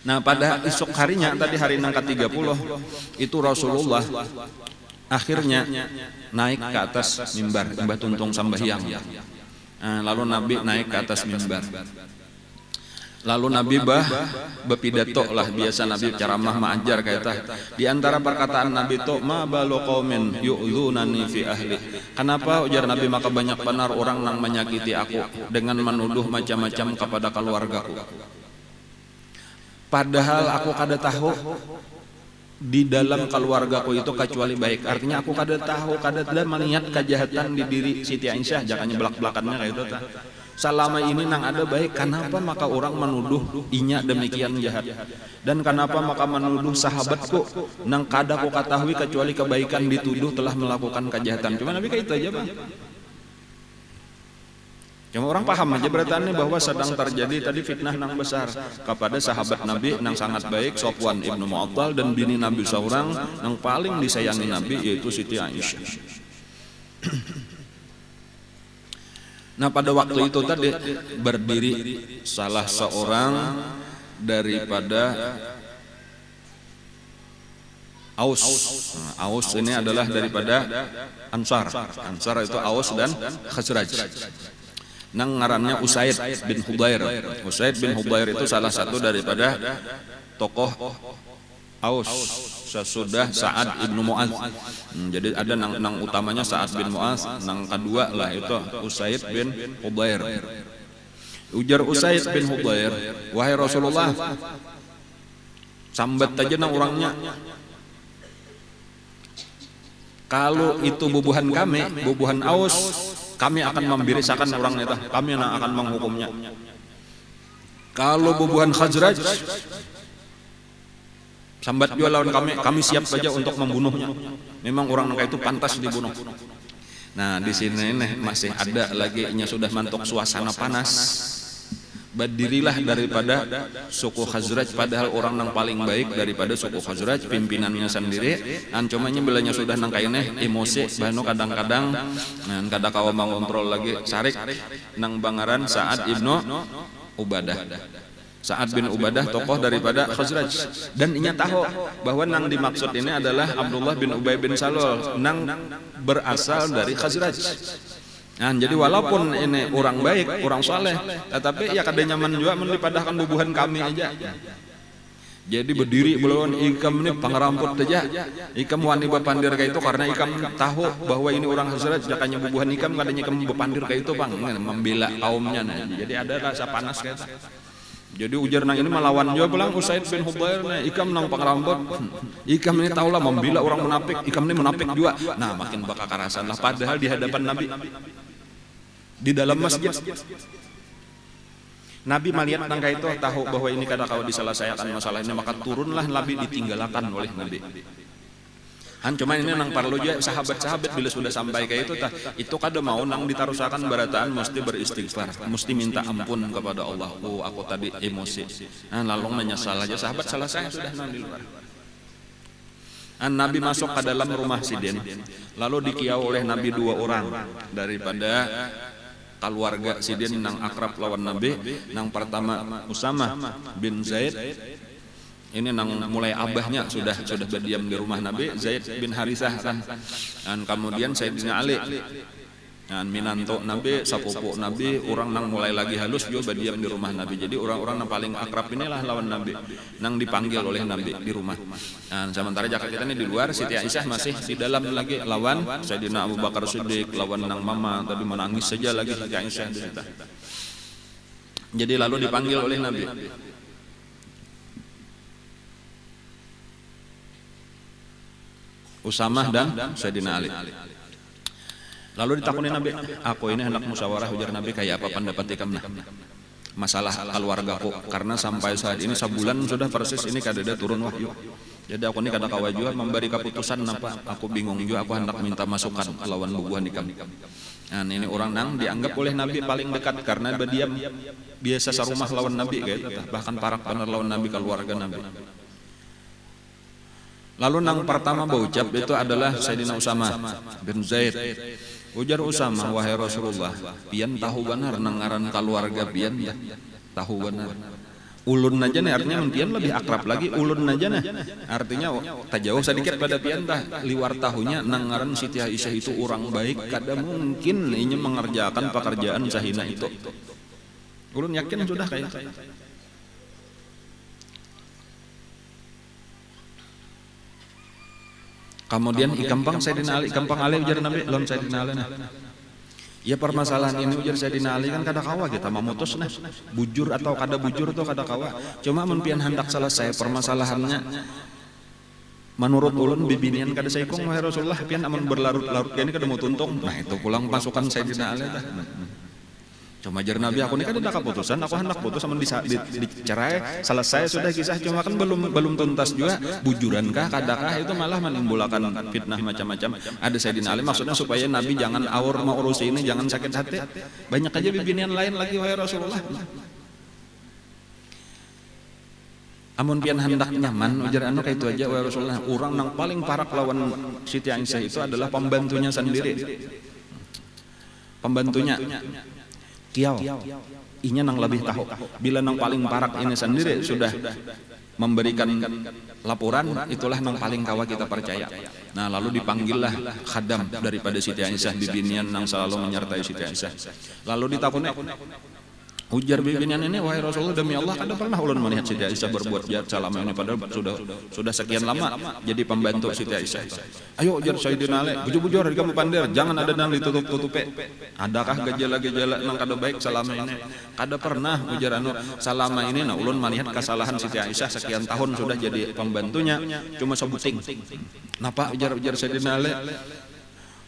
Nah pada esok harinya tadi hari nang ke-30 itu Rasulullah akhirnya naik ke atas mimbar, Mbah Tuntung Sambahyang. Lalu Nabi naik ke atas mimbar. Lalu Nabi berpidato lah, biasa Nabi ceramah mengajar kayak di antara perkataan Nabi itu ma balu qaumin yu'dzunani fi ahli. Kenapa ujar Nabi maka banyak benar orang yang menyakiti aku dengan menuduh macam-macam kepada keluargaku. Padahal aku kada tahu di dalam keluargaku itu kecuali baik. Artinya aku kada tahu, kada melihat kejahatan di diri Siti Aisyah, jangannya belak-belakannya kayak itu tah. Selama ini nang ada baik, kenapa maka orang menuduh inya demikian jahat? Dan kenapa maka menuduh sahabatku nang kada ku ketahui kecuali kebaikan dituduh telah melakukan kejahatan? Cuma Nabi kayak itu aja Bang. Cuma orang paham aja beritanya bahwa sedang terjadi tadi fitnah nang besar kepada sahabat Nabi nang sangat baik, Sofwan ibnu Mu'attal, dan bini Nabi seorang nang paling disayangi Nabi yaitu Siti Aisyah. Nah pada waktu itu tadi berdiri salah seorang daripada Aus. Aus ini adalah daripada Ansar. Ansar itu Aus dan Khazraj. Nang ngarannya Usaid bin Hudair. Usaid bin Hudair itu salah satu daripada tokoh Aus sesudah Sa'ad ibnu Mu'adz. Jadi ada nang utamanya Sa'ad bin Mu'adz, nang kedua lah itu Usaid bin Hudair. Ujar Usaid bin Hudair, wahai Rasulullah, sambat aja nang orangnya. Kalau itu bubuhan kami, bubuhan Aus, kami akan membirisakan orangnya, kami akan menghukumnya. Kalau bubuhan Khazraj, sambat juga lawan kami siap saja untuk membunuhnya. Memang orang kayak itu pantas dibunuh. Nah di sini nih masih ada lagi nya sudah mantuk suasana panas. Berdirilah daripada suku Khazraj, padahal orang yang paling baik daripada suku Khazraj, pimpinannya sendiri. Ancomanya bilanya sudah nang kayaknya emosi, bahno kadang-kadang kada kawa mengontrol lagi sarik nang bangaran Sa'ad ibnu Ubadah. Sa'ad bin Ubadah tokoh daripada Khazraj, dan inya tahu bahwa nang dimaksud ini adalah Abdullah bin Ubay bin Salul nang berasal dari Khazraj. Nah, jadi walaupun ini orang baik, orang saleh, tetapi ya kada nyaman juga melipadahkan bubuhan kami aja. Jadi berdiri belum ikam ini pangeramput aja. Ikam wani bepandir kayak itu karena ikam tahu bahwa ini orang Khazraj, jakanya bubuhan ikam kadanya ikam bepandir kayak itu Bang, membela kaumnya. Nah, jadi ada rasa panas kayak itu. Jadi ujar nang ini melawan juga pulang Usaid bin Hudair nih, ikam nang pangrambut, ikam ini tahulah membela orang munafik, ikam ini munafik juga. Nah makin bakal karasan lah, padahal di hadapan Nabi di dalam masjid Nabi melihat nang itu tahu bahwa ini kada kau diselesaikan masalah ini, maka turunlah Nabi ditinggalkan oleh Nabi. Cuma ini nang perlu juga sahabat-sahabat bila sudah sampai kayak itu kada mau nang ditarusakan barataan mesti beristighfar, mesti minta ampun kepada Allah. Oh, aku tadi emosi. Lalu menyesal aja sahabat, salah saya sudah nang di luar. Nabi masuk ke dalam rumah Sidin, lalu dikiau oleh Nabi 2 orang daripada keluarga Sidin nang akrab lawan Nabi. Nang pertama Usamah bin Zaid, ini nang mulai abahnya sudah berdiam di rumah Nabi, Zaid bin Harisah kan. Dan kemudian Sayyidina Ali, dan minanto Nabi, sapupu Nabi, orang nang mulai lagi halus juga berdiam di rumah Nabi. Jadi orang-orang yang paling akrab inilah lawan Nabi, nang dipanggil oleh Nabi di rumah. Dan sementara jaka kita ini di luar, Siti Aisyah masih di dalam lagi lawan Sayyidina Abu Bakar Siddiq, lawan nang mama tadi menangis saja lagi Siti Aisyah di situ. Jadi lalu dipanggil oleh Nabi. Usamah dan Sayyidina Ali. Lalu ditakuni Nabi, aku ini hendak musyawarah, ujar Nabi, kayak apa pendapat ikam masalah keluargaku, karena sampai saat ini sebulan sudah persis ini kadada turun wahyu. Jadi aku ini kada kawa juga memberi keputusan apa, aku bingung juga, aku hendak minta masukan lawan bubuhan ikam. Nah ini orang nang dianggap oleh Nabi paling dekat karena berdiam biasa sarumah lawan Nabi kayak bahkan parak bener lawan Nabi keluarga Nabi. Lalu nang pertama berucap itu adalah Sayyidina Usamah bin Zaid. Ujar Usamah, wahai Rasulullah, pian tahu benar nangaran keluarga pian ya, tahu benar. Ulun aja nih artinya pian lebih akrab lagi, ulun aja nih artinya tak jauh sedikit pada pian tah liwar tahunya nangaran Siti Aisyah itu orang baik, kada mungkin ini mengerjakan pekerjaan sahina itu. Ulun yakin sudah kayak kemudian ikampang Sayyidina Ali, ikampang Ali ujar Nabi, lawan Sayyidina Ali nah. Ya permasalahan ini ujar Sayyidina Ali kan kada kawa kita memutus nah. Bujur atau kada bujur tuh kada kawa. Cuma mun pian hendak selesai permasalahannya. Menurut ulun bibinian kada saikung wahai Rasulullah, pian amun berlarut-larut kene kada mau tuntung. Nah itu pulang pasukan Sayyidina Ali tah. Cuma jar Nabi, aku ini kan ada keputusan, aku hendak putus sama dicerai, selesai sudah kisah, cuma kan belum tuntas juga, bujuran kah, kadakah itu malah menimbulkan fitnah macam-macam. Ada Sayyidina Ali maksudnya supaya Nabi jangan awur mau urus ini, jangan sakit hati. Banyak aja bibinian lain lagi wahai Rasulullah. Amun pian hendak nyaman, ujar anu kayak itu aja wahai Rasulullah. Orang nang paling parak lawan Siti Aisyah itu adalah pembantunya sendiri. Pembantunya Kiau, inya nang lebih tahu. Bila nang paling parak ini sendiri sudah memberikan laporan, itulah nang paling kawa kita percaya. Nah lalu dipanggillah khadam daripada Siti Aisyah, bibinian nang selalu menyertai Siti Aisyah. Lalu ditakuni, ujar bibinian ini, wahai Rasulullah demi Allah kada pernah ulun melihat Siti Aisyah berbuat jahat selama ini, padahal sudah sekian lama jadi pembantu Siti Aisyah. Ayo ujar Sayyidina Ali, bujur-bujur kamu pandir, jangan ada nang ditutup-tutupi. Adakah gejala-gejala nang kada baik selama ini? Kada pernah ujar anu selama ini nah ulun melihat kesalahan Siti Aisyah sekian tahun sudah jadi pembantunya cuma sebuting. Napa ujar Sayyidina Ali?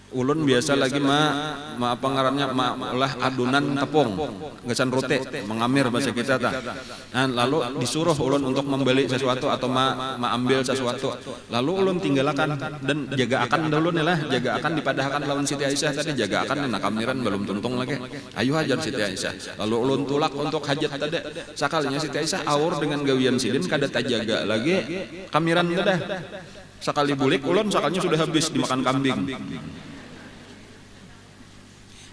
Ulun biasa lagi apa ngarannya lah adunan tepung gesan rute mengamir bahasa kita tah. Nah, lalu disuruh ulun untuk membeli sesuatu atau ambil sesuatu, lalu ulun tinggalkan dan jaga akan dulu nih lah, jaga akan dipadahkan lawan Siti Aisyah tadi, jaga akan nah kamiran belum tuntung lagi, ayo hajar Siti Aisyah. Lalu ulun tulak untuk hajat tadi, sakalinya Siti Aisyah awur dengan gawian Sidin kada tajaga lagi kamiran tadi, sekali bulik ulun sakalnya sudah habis dimakan kambing.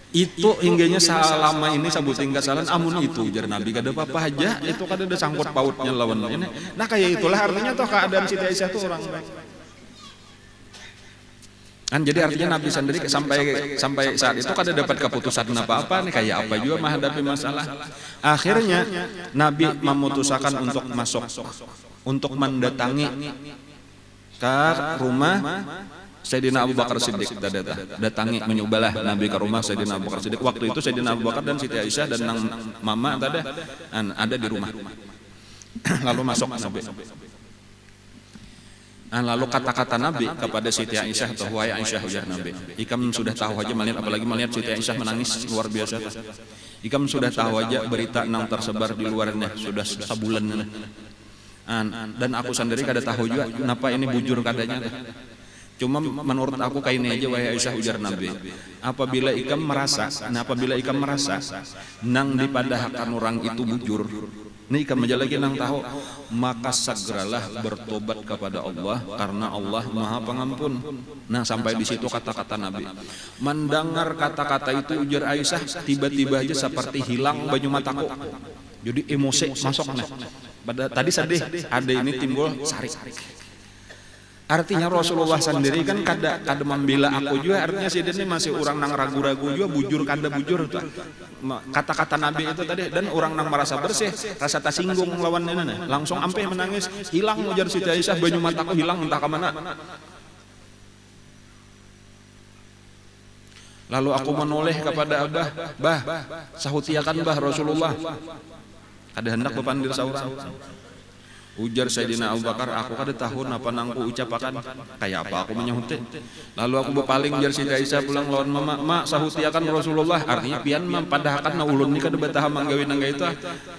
Itu hingganya selama ini sabuting kesalahan amun itu jar Nabi kada apa-apa aja, itu kada ada sangkut pautnya lawan ini. Nah kayak itulah artinya toh keadaan Siti Aisyah itu orang baik. Kan jadi artinya Nabi sendiri sampai saat itu kada dapat keputusan apa-apa nih, kayak apa juga menghadapi masalah. Akhirnya Nabi memutuskan untuk masuk, untuk mendatangi ke rumah Sayyidina Abu Bakar Siddiq. Datangi menyubalah Nabi ke rumah Sayyidina Abu Bakar Siddiq. Waktu itu Sayyidina Abu Bakar dan Siti Aisyah dan nang mama tadi ada di rumah. Lalu masuk Nabi. Nah, lalu kata-kata Nabi kepada Siti Aisyah, atau wahai Aisyah ujar Nabi, ikam sudah tahu aja melihat, apalagi melihat Siti Aisyah menangis luar biasa. Ikam sudah tahu aja berita nang tersebar di luarnya sudah sebulan. Dan aku sendiri kada tahu juga kenapa ini bujur kadanya. Cuma menurut aku kayak ini aja wahai Aisyah, ujar Nabi, apabila ikam merasa nang dipadahkan orang itu bujur, nih ikam aja lagi nang tahu, maka segeralah bertobat kepada Allah karena Allah Maha Pengampun. Nah, sampai di situ kata-kata Nabi. Mendengar kata-kata itu ujar Aisyah, tiba-tiba aja seperti hilang baju mataku. Jadi emosi masuk nah. Pada tadi sedih, ada ini timbul sarik. Artinya Rasulullah sendiri kan kada membela aku juga, artinya si ini masih orang nang ragu-ragu juga, bujur kata-kata Nabi itu tadi, dan orang nang merasa bersih, rasa tersinggung lawan ini, langsung ampe menangis, hilang ujar Siti Aisyah, banyu mataku hilang entah kemana. Lalu aku menoleh kepada Abah, sahutiakan Bah Rasulullah, kada hendak bepandir saurang. Ujar Sayyidina Abu Bakar, aku kada tahu apa nangku ucapakan, kayak apa aku menyahuti. Lalu aku berpaling ujar Siti Aisyah pulang lawan mama, sahutiakan Rasulullah, artinya pian mempadahkan na ulun ni kada betah manggawi nangga itu.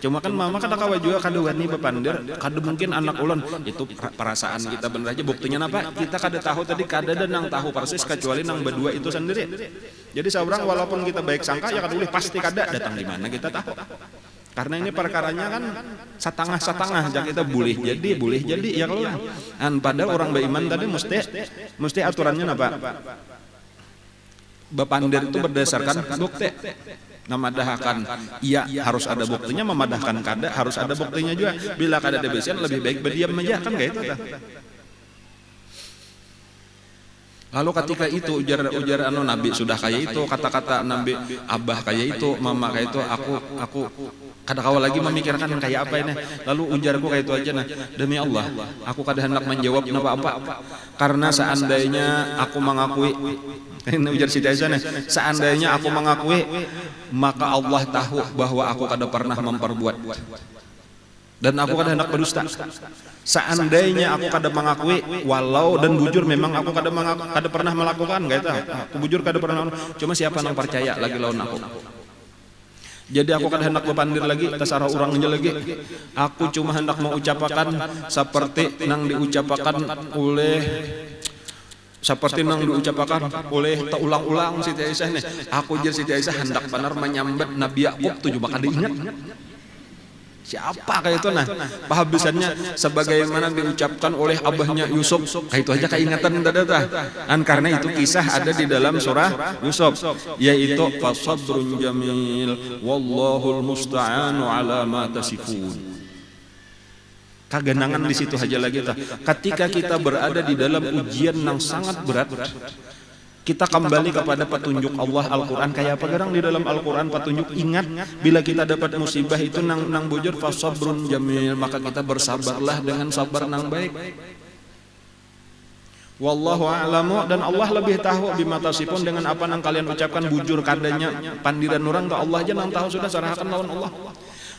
Cuma kan mama kada kawa juga kada wani bepandir, kada mungkin anak ulun. Itu perasaan kita bener aja, buktinya apa? Kita kada tahu tadi, kada ada nang tahu persis kecuali nang berdua itu sendiri. Jadi seorang walaupun kita baik sangka ya kada boleh pasti kada datang di mana kita tahu. Karena ini perkaranya kan satangah-satangah, jangan kita boleh jadi ya kalau padahal orang beriman tadi mesti aturannya apa? Bepandir itu berdasarkan bukti. Memadahkan iya harus ada buktinya, memadahkan kada harus ada buktinya juga. Bila kada ada buktinya lebih baik berdiam aja, kan kayak itu ta. Lalu ketika itu ujar Nabi sudah kayak itu, kata-kata Nabi Abah kayak itu, mama kayak itu, aku kada kawal lagi memikirkan kayak apa ini. Lalu ujarku kayak itu aja, nah demi Allah aku kada hendak menjawab apa-apa, karena seandainya aku mengakui, ini ujar Siti Aisyah, seandainya aku mengakui maka Allah tahu bahwa aku kada pernah memperbuat dan aku kada hendak berdusta. Seandainya aku kada mengakui, walau dan bujur memang aku kada pernah melakukan, enggak itu. Aku bujur kada pernah. Cuma siapa yang percaya lagi lawan aku. Jadi aku kada hendak bepandir lagi, terserah orang aja lagi. Aku cuma hendak mengucapkan seperti nang diucapkan oleh teulang-ulang Siti Aisyah nih. Aku jadi Siti Aisyah hendak benar menyambat Nabi Yakub tuh juga kada ingat. Siapa kayak itu nah pahabisannya sebagaimana diucapkan oleh abahnya Yusuf, kayak itu aja keingatan dada. Karena itu kisah ada di dalam surah Yusuf, yaitu fasadrun jamil wallahul musta'anu ala ma tasifun. Kaganangan di situ aja lagi ta. Ketika kita berada di dalam ujian yang sangat berat, kita kembali kepada petunjuk Allah Al-Quran. Kayak apa garang di dalam Al-Quran petunjuk? Ingat, bila kita dapat musibah itu nang bujur fasabrun jamil, maka kita bersabarlah dengan sabar nang baik. Wallahu a'lamu, dan Allah lebih tahu bima tasifun, dengan apa nang kalian ucapkan bujur kadanya pandiran orang ke Allah aja nang tahu, sudah serahkan lawan Allah.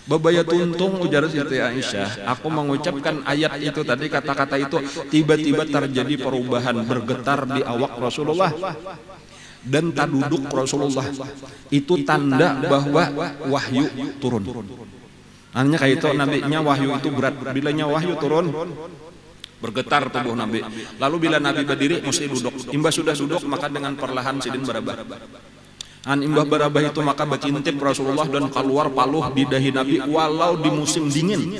Babaya tuntung ujar Siti Aisyah, aku mengucapkan ayat itu tadi, kata-kata itu, tiba-tiba terjadi perubahan, bergetar di awak Rasulullah dan taduduk Rasulullah. Itu tanda bahwa wahyu turun. Hanya kayak itu nabinya wahyu itu berat. Bilanya wahyu turun, bergetar tubuh Nabi. Lalu bila Nabi berdiri mesti duduk. Imbas sudah duduk maka dengan perlahan sidin berabah. Imbah berabah itu maka bercintip Rasulullah dan keluar paluh di dahi Nabi, walau di musim dingin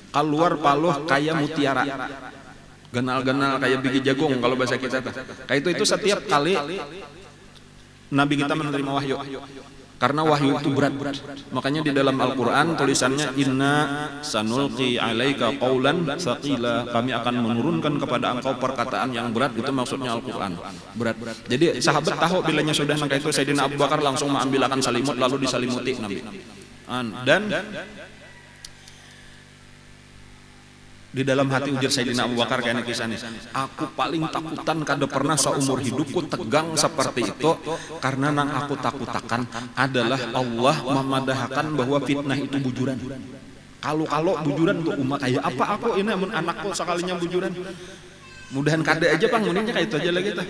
keluar paluh kayak mutiara, genal-genal kayak biji jagung kalau bahasa kita. Kayak itu setiap kali Nabi kita menerima wahyu, karena wahyu itu berat. Makanya di dalam Al-Quran tulisannya inna sanulqi alaika qaulan tsaqila, kami akan menurunkan kepada engkau perkataan yang berat. Itu maksudnya Al-Quran berat. Jadi sahabat tahu bilanya sudah nangka itu, Sayyidina Abu Bakar langsung mengambil akan salimut lalu disalimuti Nabi. Dan di dalam hati ujar Sayyidina Abu Bakar kayak kisah nih, aku paling takutan kada pernah seumur hidupku tegang seperti itu, karena nang aku takutakan adalah Allah memadahkan bahwa fitnah itu bujuran. Kalau bujuran untuk umat kayak apa aku ini amun anakku sekalinya bujuran, mudahan kada aja pangmuninya kayak itu aja lagi ta.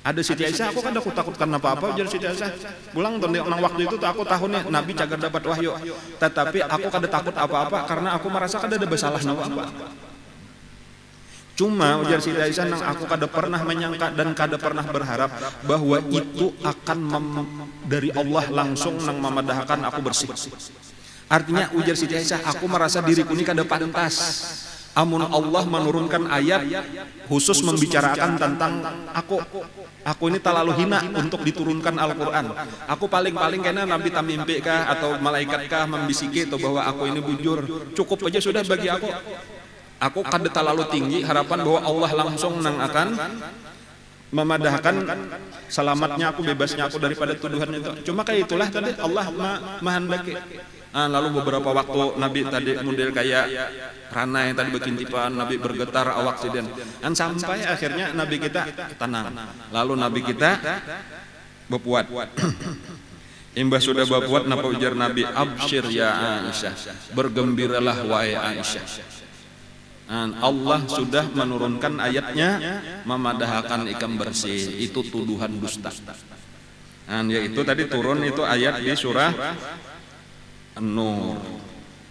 Ada Siti Aisyah, aku kan aku takutkan apa-apa ujar Siti Aisyah. Pulang nang waktu itu aku tahu nih Nabi cagar dapat wahyu, tetapi aku kada takut apa-apa karena aku merasa kada ada bersalah apa. Cuma ujar Siti Aisyah, nang aku kada pernah menyangka dan kada pernah berharap bahwa itu akan dari Allah langsung nang memadahkan aku bersih. Artinya ujar Siti Aisyah, aku merasa diriku ini kada pantas. Amun Allah menurunkan ayat khusus membicarakan tentang aku ini terlalu hina untuk diturunkan Al-Quran. Aku paling-paling kena Nabi tamimpi kah atau malaikat kah membisiki atau bahwa aku ini bujur. Cukup aja sudah bagi aku. Aku kada terlalu tinggi harapan bahwa Allah langsung nang akan memadahkan selamatnya aku, bebasnya aku daripada tuduhan itu. Cuma kayak itulah tadi Allah menghendaki. Lalu beberapa waktu Nabi tadi model kayak Rana yang tadi berkintipan, Nabi bergetar awak siden. Sampai akhirnya Nabi kita tenang. Lalu Nabi kita berpuat. Imbah sudah berpuat, napa ujar Nabi, absyir ya Aisyah, bergembiralah wahai Aisyah. Allah sudah menurunkan ayatnya memadahkan ikan bersih, itu tuduhan dusta. Yaitu tadi turun itu ayat di surah An-Nur.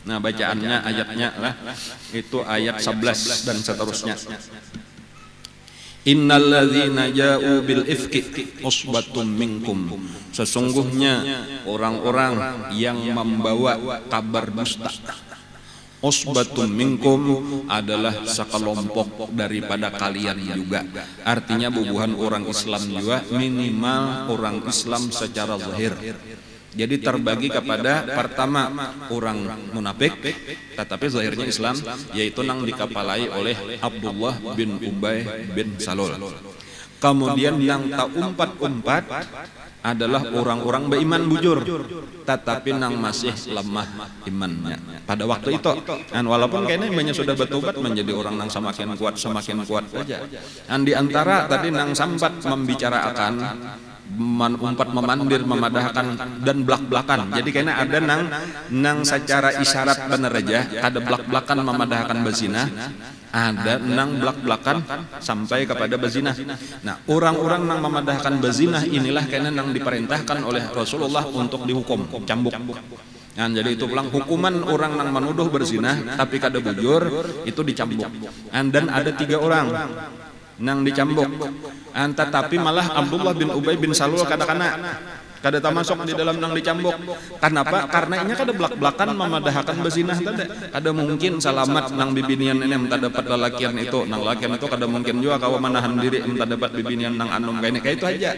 Nah, bacaannya ayatnya lah itu ayat 11 dan seterusnya. Innalladzina ja'u bil ifki usbatum minkum. Sesungguhnya orang-orang yang membawa kabar dusta, usbatun minkum adalah sekelompok daripada kalian juga. Artinya bubuhan orang Islam juga, minimal orang Islam secara zahir. Jadi terbagi kepada pertama orang munafik tetapi zahirnya Islam, yaitu nang dikepalai oleh Abdullah bin Ubay bin Salul. Kemudian yang taumpat-umpat adalah orang-orang beriman bujur tetapi nang masih lemah imannya pada waktu itu. Walaupun kayaknya imannya sudah bertobat menjadi orang nang semakin kuat saja. Di antara tadi nang sambat membicarakan umpat memandir, memadahkan dan belak-belakan. Jadi kayaknya ada nang secara isyarat bener aja, ada belak-belakan memadahkan berzina, ada nang belak-belakan sampai kepada berzina. Nah, orang-orang nang memadahkan berzina inilah kayaknya nang diperintahkan oleh Rasulullah untuk dihukum, cambuk. Jadi itu pulang hukuman orang nang menuduh berzina tapi kada bujur itu dicambuk. Dan ada 3 orang nang dicambuk. Tetapi malah Abdullah bin Ubay bin Salul katakan kada termasuk di dalam nang dicambuk. Kenapa? Karena ini kada belak-belakan memadahkan berzina tadi. Kada mungkin selamat nang bibinian ini entah dapat lelakian itu. Nang lelakian itu kada mungkin juga kawa menahan diri entah dapat bibinian nang anum kayak itu aja.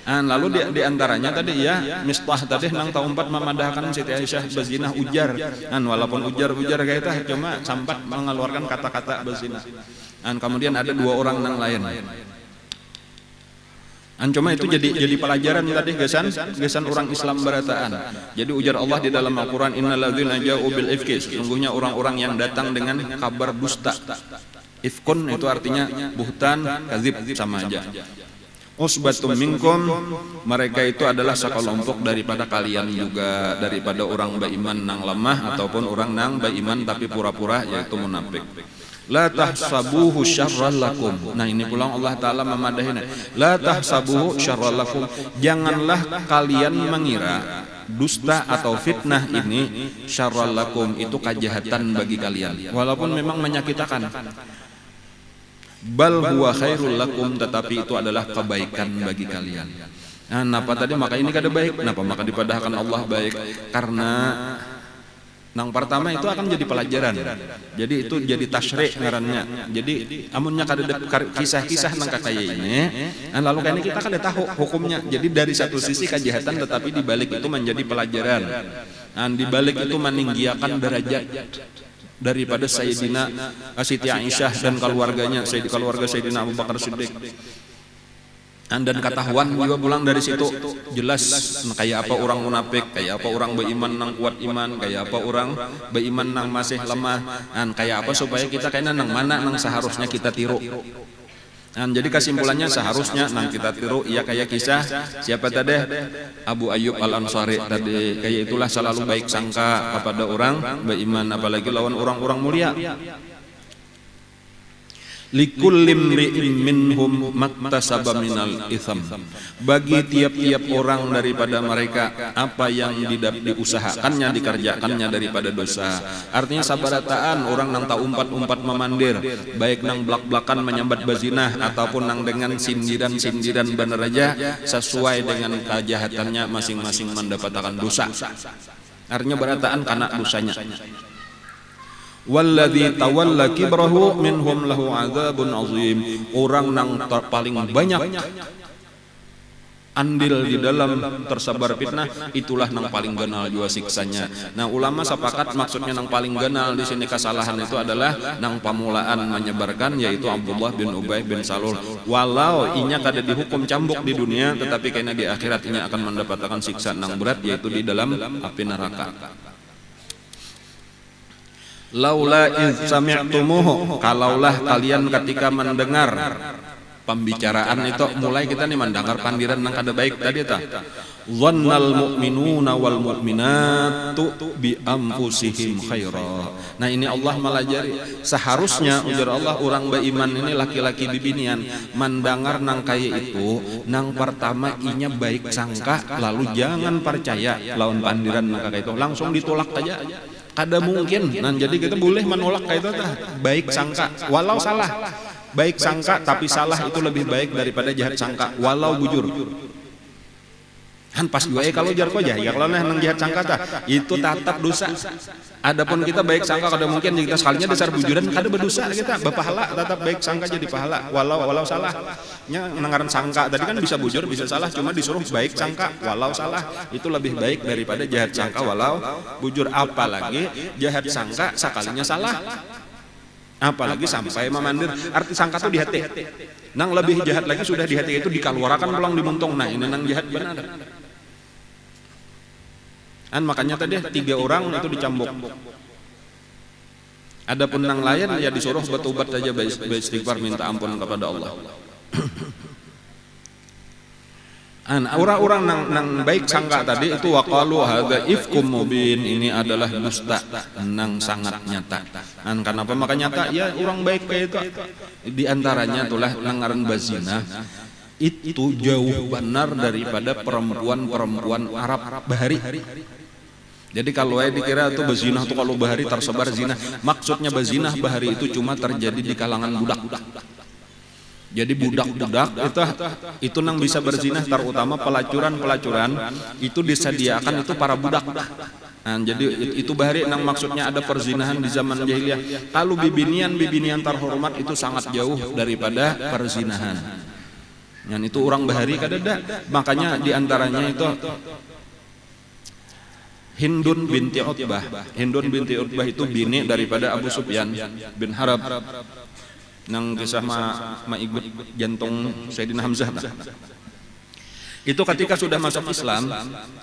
Lalu di antaranya tadi ya Mistah tadi nang taumpat memadahkan Siti Aisyah berzina ujar. Walaupun ujar kayak itu cuma sampat mengeluarkan kata-kata berzina. Kemudian ada 2 orang nang lain. Cuma itu jadi pelajaran tadi gesan orang Islam berataan. Jadi ujar Allah di dalam Al-Quran, innalladzina ja'u bil ifki, sesungguhnya orang-orang yang datang dengan kabar dusta. Ifkun itu artinya buhtan, kadzib sama aja. Usbatum minkum, mereka itu adalah sekelompok daripada kalian juga, daripada orang beriman nang lemah ataupun orang nang beriman tapi pura-pura, yaitu munafik. La tahsabuhu syarran lakum. Nah, ini pulang Allah Ta'ala memadahin. La tahsabuhu syarran lakum. Janganlah kalian mengira dusta atau fitnah ini syarran lakum, itu kejahatan bagi kalian, walaupun memang menyakitkan. Bal huwa khairul lakum, tetapi itu adalah kebaikan bagi kalian. Napa tadi maka ini kada baik? Napa maka dipadahkan Allah baik? Karena nang pertama itu akan jadi pelajaran. Jadi itu jadi tasyri' ngarannya. Jadi amunnya kada kisah-kisah nang kakaya ini, lalu kayaknya kita kada tahu hukumnya. Jadi dari satu sisi kejahatan tetapi di balik itu menjadi pelajaran. Di balik itu meninggiakan derajat daripada Sayyidina Siti Aisyah dan keluarganya, keluarga Sayyidina Abu Bakar Siddiq. Dan ketahuan juga pulang dari situ jelas kayak apa orang munafik, kayak apa orang beriman nang kuat iman, kayak apa orang beriman nang masih lemah, kayak apa supaya kita kayaknya nang mana nang seharusnya kita tiru. Jadi kesimpulannya seharusnya nang kita tiru ya kayak kisah siapa tadi Abu Ayyub Al-Ansari tadi, kayak itulah selalu baik sangka kepada orang beriman apalagi lawan orang-orang mulia. likulli imri'in minhum maktasaba minal itham, bagi tiap-tiap orang daripada mereka apa yang diusahakannya, dikerjakannya daripada dosa. Artinya sabarataan orang nang tak umpat-umpat memandir, baik nang blak-blakan menyambat bazinah ataupun nang dengan sindiran-sindiran bener aja, sesuai dengan kejahatannya masing-masing mendapatkan dosa. Artinya barataan karena dosanya. Walladzi tawalla kibrahu minhum lahu adzabun azim, orang nang paling banyak andil di dalam tersebar fitnah, itulah nang paling ganal jua siksanya. Nah, ulama sepakat maksudnya nang paling ganal di sini kesalahan itu adalah nang pamulaan menyebarkan, yaitu Abdullah bin Ubay bin Salul. Walau inya kada dihukum cambuk di dunia, tetapi karena di akhirat inya akan mendapatkan siksa nang berat, yaitu di dalam api neraka. Laula iz sami'tumuhu, kalaulah kalian ketika mendengar pembicaraan itu, mulai kita nih mendengar pandiran nang kada baik tadi ta. Dhannal mu'minuna wal mu'minatu bi anfusihim khaira. Nah, ini Allah melajari, seharusnya ujar Allah orang beriman ini laki-laki bibinian mendengar nang kaya itu, nang pertama inya baik sangka, lalu jangan percaya lawan pandiran nang kaya itu, langsung ditolak aja. Kada mungkin. Nah, jadi kita boleh menolak kayak itu tah. Baik sangka walau salah. Baik sangka tapi salah itu lebih baik daripada jahat sangka walau bujur. Kan pas gue kalau jar ko ya kalau nang jahat sangka tah itu tetap dosa. Adapun kita baik sangka kada mungkin, kita sekalinya dasar bujuran kada berdosa, kita berpahala, tetap baik sangka jadi pahala walau salah. Nya nangaran sangka tadi kan bisa bujur bisa salah, cuma disuruh baik sangka walau salah, itu lebih baik daripada jahat sangka walau bujur. Apalagi jahat sangka sekalinya salah, apalagi sampai memandir. Arti sangka tuh di hati, nang lebih jahat lagi sudah di hati itu dikeluarkan pulang dimuntung. Nah, ini nang jahat benar. Makanya tadi 3 orang itu dicambuk. Adapun nang lain ya disuruh bertobat saja, beristighfar, minta ampun kepada Allah. Orang-orang nang baik sangka tadi itu waqalu hadza ifkum mubin, ini adalah dusta nang sangat nyata. Kenapa maka nyata? Ya orang baik kayak itu. Di antaranya itulah nangaran bazina. Itu jauh benar daripada perempuan-perempuan Arab bahari. Jadi kalau dikira itu bezinah tuh kalau bahari tersebar zina, maksudnya bezinah bahari itu cuma terjadi di kalangan budak. Jadi budak-budak itu nang bisa berzinah, terutama pelacuran itu disediakan itu para budak. Nah, jadi itu bahari nang maksudnya ada perzinahan di zaman jahiliyah. Kalau bibinian terhormat itu sangat jauh daripada perzinahan. Dan itu orang bahari kadada. Makanya diantaranya itu Hindun binti Utbah. Hindun binti Utbah itu bini daripada Abu Sufyan bin Harb. Nang kisah ikut jantung Sayyidina Hamzah. Itu ketika sudah masuk Islam,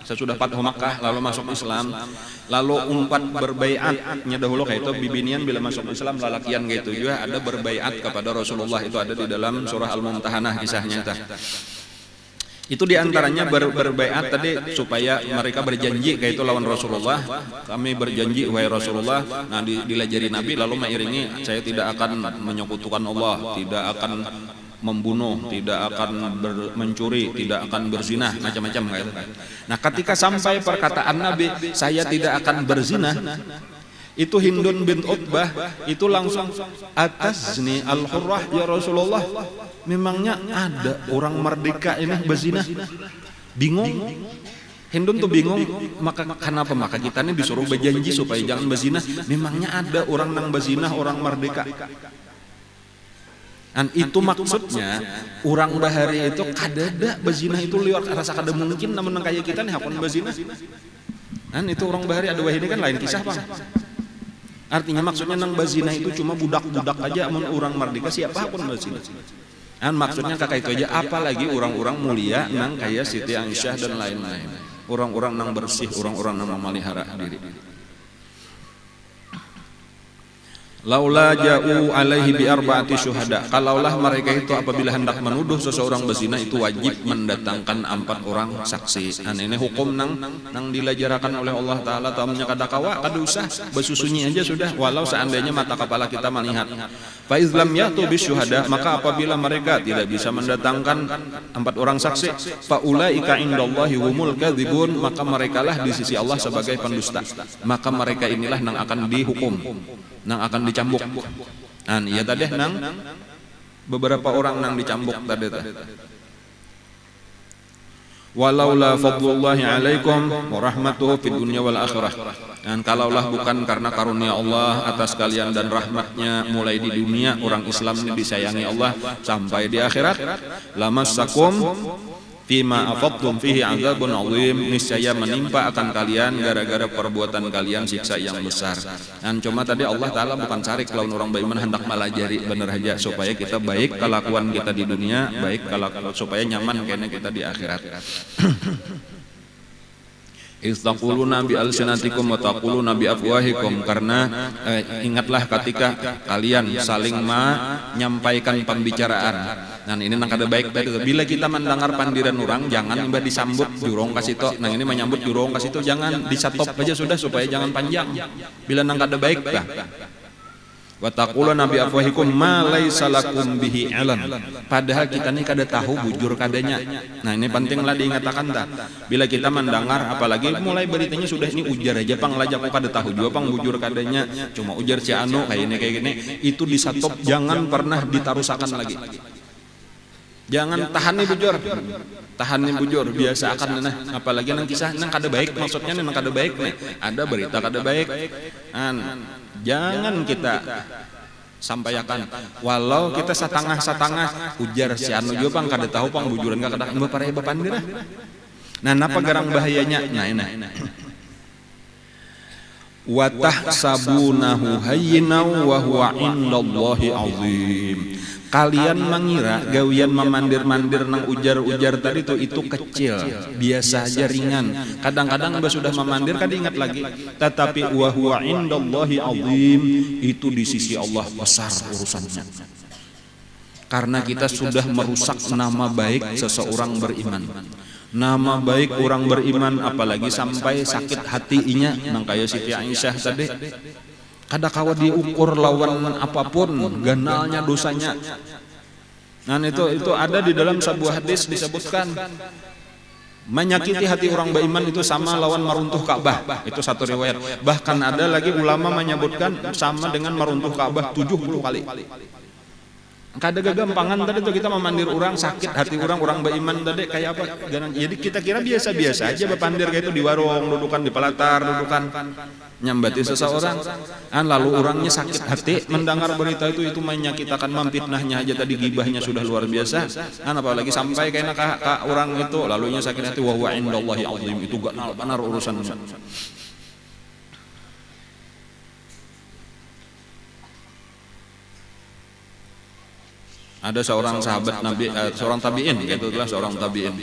sesudah Fathu Makkah lalu masuk Islam, lalu umpat berbaiatnya dahulu kayak itu bibinian bila masuk Islam lalakian gitu juga ada berbaiat kepada Rasulullah, itu ada di dalam surah Al-Mumtahanah kisahnya itu. Itu diantaranya berbaiat tadi supaya mereka berjanji kayak itu lawan Rasulullah. Kami berjanji wahai Rasulullah, nah dilajari Nabi lalu mengiringi, saya tidak akan menyekutukan Allah, tidak akan membunuh, tidak akan mencuri, tidak akan berzinah, macam-macam kayak itu. Nah, ketika sampai perkataan Nabi, saya tidak akan berzinah, itu Hindun bin Utbah itu langsung atazni al-hurrah ya Rasulullah, memangnya ada orang merdeka ini berzina? Bingung. Hindun tuh bingung, maka kenapa maka kita ini disuruh berjanji supaya jangan berzina, memangnya ada orang nang berzina, orang merdeka. Dan itu maksudnya orang bahari itu kadada berzina itu liwat rasa kada mungkin, namun kayak kita nih hakun berzina. Dan itu orang bahari ada wahini kan lain kisah Bang. Artinya maksudnya nang bazina itu cuma budak-budak aja, amun orang merdeka siapa pun bazina. Dan maksudnya kakak itu aja, apalagi orang-orang mulia nang kayak Siti Aisyah dan lain-lain. Orang-orang nang bersih, orang-orang nang memelihara diri. Laula ja'u alaihi bi arba'ati syuhada. Kalaulah mereka itu apabila hendak menuduh seseorang berzina itu wajib mendatangkan 4 orang saksi. Ini hukum nang dilajarakan oleh Allah Taala tamnya kada kawa kada usah bersusunyi aja sudah walau seandainya mata kepala kita melihat. Fa izlam ya'tu bi syuhada, maka apabila mereka tidak bisa mendatangkan 4 orang saksi, fa ulaika indallahi humul kadzibun, maka merekalah di sisi Allah sebagai pendusta. Maka mereka inilah yang akan dihukum, nang akan dicambuk. Iya tadi nang beberapa orang nang dicambuk tadi. Walaula fadlullahi alaikum wa rahmatuhu fid dunya wal akhirah. Dan kalaulah bukan karena karunia Allah atas kalian dan rahmatnya mulai di dunia, orang Islam ini disayangi Allah sampai di akhirat, lamassakum fima afadtum fihi azabun azim, niscaya menimpa akan kalian gara-gara perbuatan kalian siksa yang besar. Dan cuma tadi Allah Ta'ala bukan cari kalau orang beriman hendak melajari bener aja supaya kita baik kelakuan kita di dunia, baik kalau supaya nyaman kayaknya kita di akhirat. Istaquluna bi alsinatikum wa taquluna bi afwahikum, karena ingatlah ketika kalian saling menyampaikan pembicaraan. Nah ini nang kada baik tadi. Bila kita mendengar pandiran orang jangan mbak disambut jurong kasih to. Nah ini menyambut jurong kasih to jangan disatop aja sudah supaya jangan panjang. Bila nang kada baik bah. Wa taquluna bi afwahikum ma laisa lakum bihi ilm. Padahal kita ini kada tahu bujur kadanya. Nah ini pentinglah diingatakan dah. Bila kita mendengar apalagi mulai beritanya sudah ini ujar aja pang lajak kada tahu juga pang bujur kadanya. Cuma ujar si anu kayak gini itu disatop, jangan pernah ditarusakan lagi. Jangan tahan nih bujur. Tahan nih bujur biasa akan nah apalagi nang kisah nang kada baik, maksudnya nang kada baik nih. Ada berita kada baik. Jangan kita sampaikan walau kita satangah ujar si anu juga pang kada tahu pang bujuran ka kada mbah paraya bapandir. Nah napa garang bahayanya? Nah ini wa tahsabunahu hayyinan wa huwa indallahi azim. Kalian mengira gawian memandir-mandir nang ujar-ujar tadi itu kecil, biasa aja ringan. Kadang-kadang mbak sudah memandir kada ingat lagi. Tetapi wa huwa indallahi azim, itu di sisi Allah besar urusannya. Karena kita sudah merusak nama baik seseorang beriman. Nama baik orang beriman apalagi sampai sakit hatinya nang kaya Siti Aisyah tadi. Kada kawa diukur lawan apapun ganalnya dosanya. Nah itu ada di dalam sebuah hadis disebutkan menyakiti hati orang beriman itu sama lawan meruntuh Ka'bah. Itu satu riwayat. Bahkan ada lagi ulama menyebutkan sama dengan meruntuh Ka'bah 70 kali. Kada gagampangan tadi tuh kita memandir orang sakit hati orang beriman tadi kayak apa? Jadi kita kira biasa-biasa aja bepandir kayak itu di warung, dudukan di pelatar, dudukan nyambati seseorang. Lalu orangnya sakit hati mendengar berita itu menyakitakan, memfitnahnya aja tadi gibahnya sudah luar biasa. Apalagi sampai kayak ka orang itu lalunya sakit hati wa huwa indallahi azim, itu gak benar urusannya. Ada seorang sahabat Nabi, seorang tabi'in, yaitu adalah seorang tabi'in.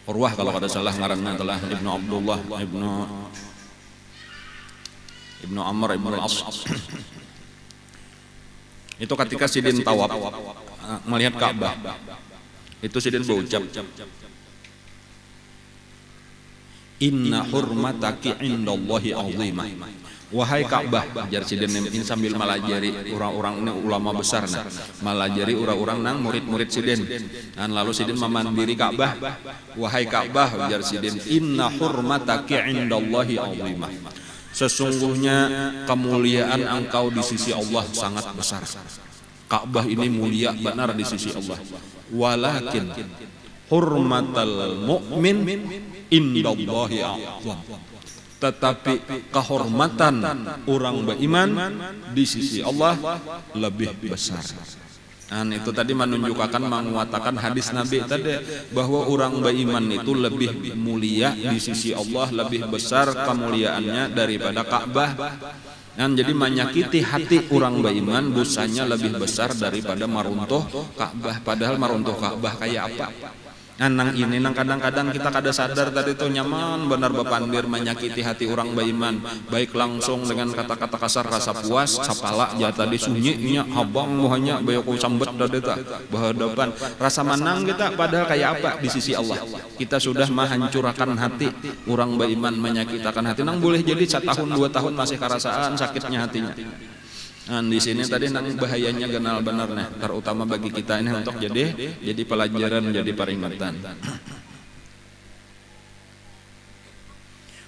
Urwah kalau kada salah ngaranna adalah Ibnu Abdullah, Ibnu Amr, Ibnu Al-As. Itu ketika sidin tawaf melihat Ka'bah, itu sidin berucap, inna hurmataki indallahi azimah. Wahai Ka'bah, jar sidin ini sambil malajari orang-orang ini ulama besar nah, malajari orang-orang nang murid-murid sidin. Dan lalu sidin memandiri Ka'bah, wahai Ka'bah, jar sidin, inna hurmataki indallahi azimah. Sesungguhnya kemuliaan engkau di sisi Allah sangat besar. Ka'bah ini mulia benar di sisi Allah. Walakin hurmatal mu'min indallahi azam. Tetapi kehormatan orang beriman di sisi Allah lebih besar. Dan itu tadi menunjukkan, menguatkan hadis Nabi tadi bahwa orang beriman itu lebih mulia di sisi Allah, lebih besar kemuliaannya daripada Ka'bah. Dan jadi menyakiti hati orang beriman dosanya lebih besar daripada meruntuh Ka'bah. Padahal meruntuh Ka'bah kayak apa? Nang ini nang kadang-kadang kita kada sadar tadi itu nyaman benar bepandir menyakiti hati orang beriman, baik langsung dengan kata-kata kasar rasa puas sapala ja tadi sunyinya abang mohanya bayaku sambet tadi ta berhadapan rasa menang kita padahal kayak apa di sisi Allah kita sudah menghancurkan hati orang beriman menyakitkan hati nang boleh jadi 1 tahun 2 tahun masih kerasaan sakitnya hatinya. Nah, di sini tadi nang bahayanya kenal benar nih, terutama bagi kita ini untuk jadi pelajaran, jadi peringatan.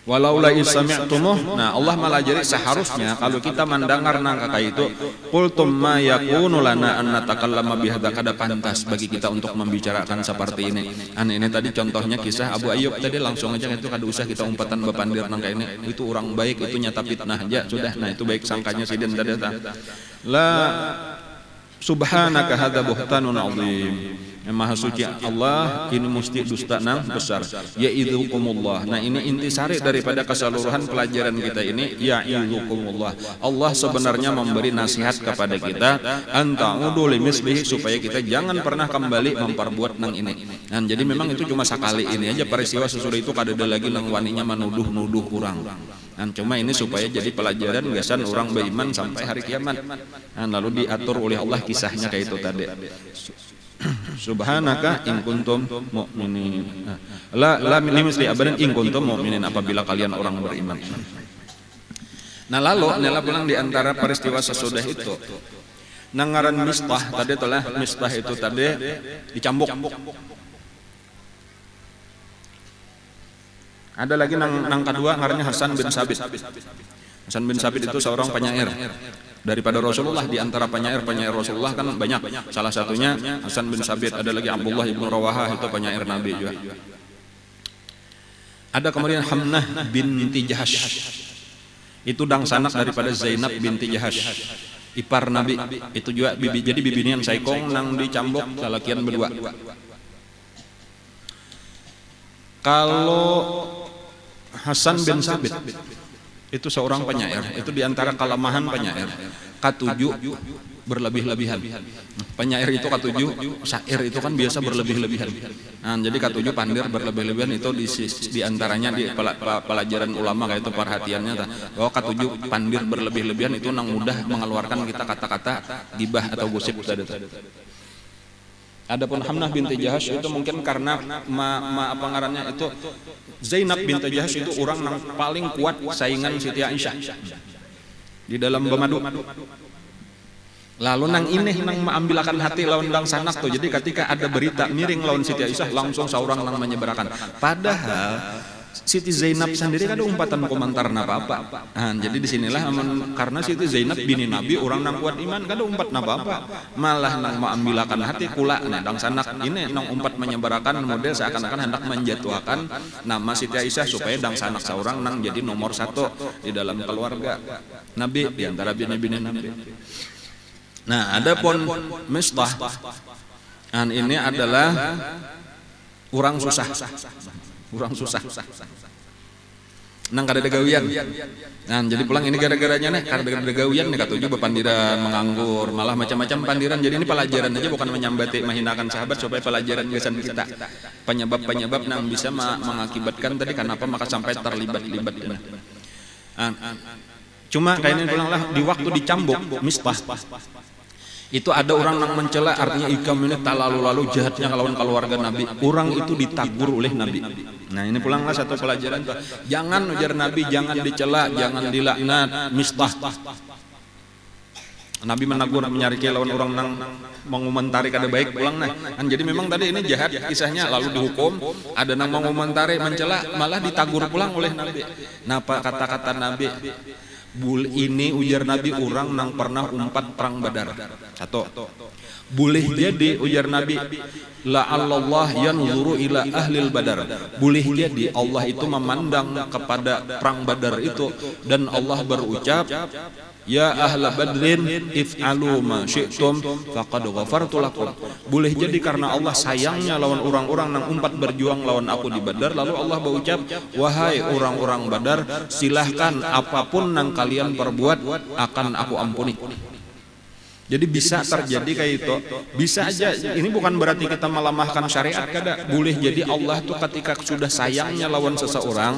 Walaula isami'tumuh, nah Allah melajari seharusnya kalau kita mendengar nang kakak itu, qultum ma yakunu lana an natakallama bihadza kada pantas bagi kita untuk membicarakan seperti ini. Ini tadi contohnya kisah Abu Ayyub tadi langsung aja itu kada usah kita umpatan bepandir nang kayak ini. Itu orang baik itu nyata fitnah aja sudah. Nah itu baik sangkanya sidin tadi ta. La subhanaka hadza buhtanun azim. Yang maha suci Allah ini mesti dusta nang besar yaidukumullah. Nah ini intisari daripada keseluruhan pelajaran kita ini yaidukumullah. Allah sebenarnya memberi nasihat kepada kita anta'udu limislihi supaya kita jangan pernah kembali memperbuat nang ini. Nah jadi memang itu cuma sekali ini aja peristiwa sesudah itu kada ada lagi nang waninya menuduh-nuduh orang. Nah cuma ini supaya jadi pelajaran gasan orang beriman sampai hari kiamat. Nah lalu diatur oleh Allah kisahnya kayak itu tadi. Subhanaka in kuntum mu'minin. La limisli abadan in kuntum mu'minin apabila kalian orang beriman. Nah lalu nela pulang di antara peristiwa sesudah itu. Nangaran Mistah tadi telah Mistah itu tadi dicambuk. Ada lagi nang kedua ngarannya Hasan bin Sabit. Hasan bin Sabit itu seorang penyair daripada Rasulullah. Di antara penyair Rasulullah kan banyak. Salah satunya Hasan bin Sabit. Ada lagi Abdullah ibnu Rawahah itu penyair Nabi juga. Ada kemudian Hamnah binti Jahash. Itu dangsanak daripada Zainab binti Jahash, ipar Nabi. Itu juga bibi. Jadi bibinian saikong nang dicambuk salakian berdua. Kalau Hasan bin Sabit itu seorang penyair, itu diantara kelemahan penyair. Katujuh berlebih-lebihan. Penyair itu katujuh, syair itu kan biasa berlebih-lebihan. Nah, jadi katujuh pandir berlebih-lebihan itu diantaranya di pelajaran ulama kayak itu perhatiannya bahwa katujuh pandir berlebih-lebihan itu nang mudah mengeluarkan kita kata-kata gibah atau gosip tadi. Adapun Hamnah binti Jahash itu mungkin karena apa ngarannya itu Zainab binti Jahash itu orang yang paling kuat saingan Siti Aisyah di dalam Bamadu. Lalu nang ini nang mengambilkan hati lawan dang sanak tuh. Jadi ketika ada berita miring lawan Siti Aisyah langsung seorang nang menyebarkan. Padahal Siti Zainab sendiri kan ada umpatan komentar apa-apa. Nah, jadi disinilah karena Siti Zainab bini Nabi orang nang kuat iman kan ada umpat apa-apa. Malah nang mengambilkan hati kula dang sanak ini nang umpat menyebarkan model seakan-akan hendak menjatuhkan nama Siti Aisyah supaya dang sanak seorang nang jadi nomor 1 di dalam keluarga Nabi di antara bini-bini Nabi. Nah, adapun Mistah ini adalah orang susah. Orang susah. Nang kada ada gawian. Nah, jadi pulang ini gara-garanya nih, kada ada gawian nih katujuh bepandiran menganggur, malah macam-macam pandiran. Jadi ini pelajaran aja bukan menyambati menghinakan sahabat supaya pelajaran gasan kita. Penyebab-penyebab yang bisa mengakibatkan tadi kenapa maka sampai terlibat-libat ini. Cuma kayak ini pulanglah di waktu dicambuk Mistah. Itu ada orang yang mencela, artinya ikam ini tak lalu jahatnya lawan keluarga Nabi. Orang itu ditagur oleh Nabi. Nah ini pulanglah satu pelajaran. Jangan ujar Nabi, jangan dicela, jangan dilaknat Mistah. Nabi menegur menyariki lawan orang yang mengomentari kada baik pulang nah. Jadi memang tadi ini jahat kisahnya lalu dihukum. Ada yang mengomentari mencela malah ditagur pulang oleh Nabi. Nah kata-kata Nabi ini ujar Nabi orang nang pernah umpat perang Badar. Satu. Boleh jadi ujar Nabi la'allallah yanzuru ila ahlil badar. Boleh jadi Allah itu memandang kepada perang Badar itu dan Allah berucap ya ahla badrin if'alu ma syi'tum faqad ghafartu lakum. Boleh jadi karena Allah sayangnya lawan orang-orang yang umpat berjuang lawan aku di Badar, lalu Allah berucap wahai orang-orang Badar silahkan apapun yang kalian perbuat akan aku ampuni. Jadi bisa terjadi kayak itu, bisa aja. Ini bukan berarti kita melemahkan syariat, kada. Boleh jadi Allah tuh ketika sudah sayangnya lawan seseorang,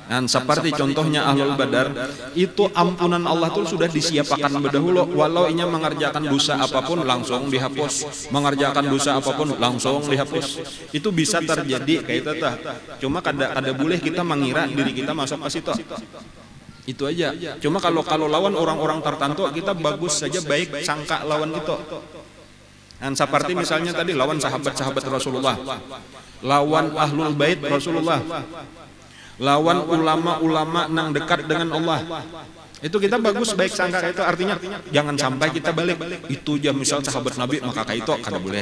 dan seperti contohnya Ahlul Badar, itu ampunan Allah tuh sudah disiapkan berdahulu. Walau inya mengerjakan dosa apapun langsung dihapus, mengerjakan dosa apapun langsung dihapus. Itu bisa terjadi kayak itu tah. Cuma kada boleh kita mengira diri kita masuk ke situ. Itu aja. Cuma kalau lawan orang-orang tertentu kita bagus saja, baik sangka lawan itu. Dan seperti misalnya tadi lawan sahabat-sahabat Rasulullah, lawan ahlul bait Rasulullah, lawan ulama-ulama nang dekat dengan Allah. Itu kita bagus baik sangka itu, artinya jangan sampai kita balik itu aja misal sahabat Nabi maka kayak itu kada boleh,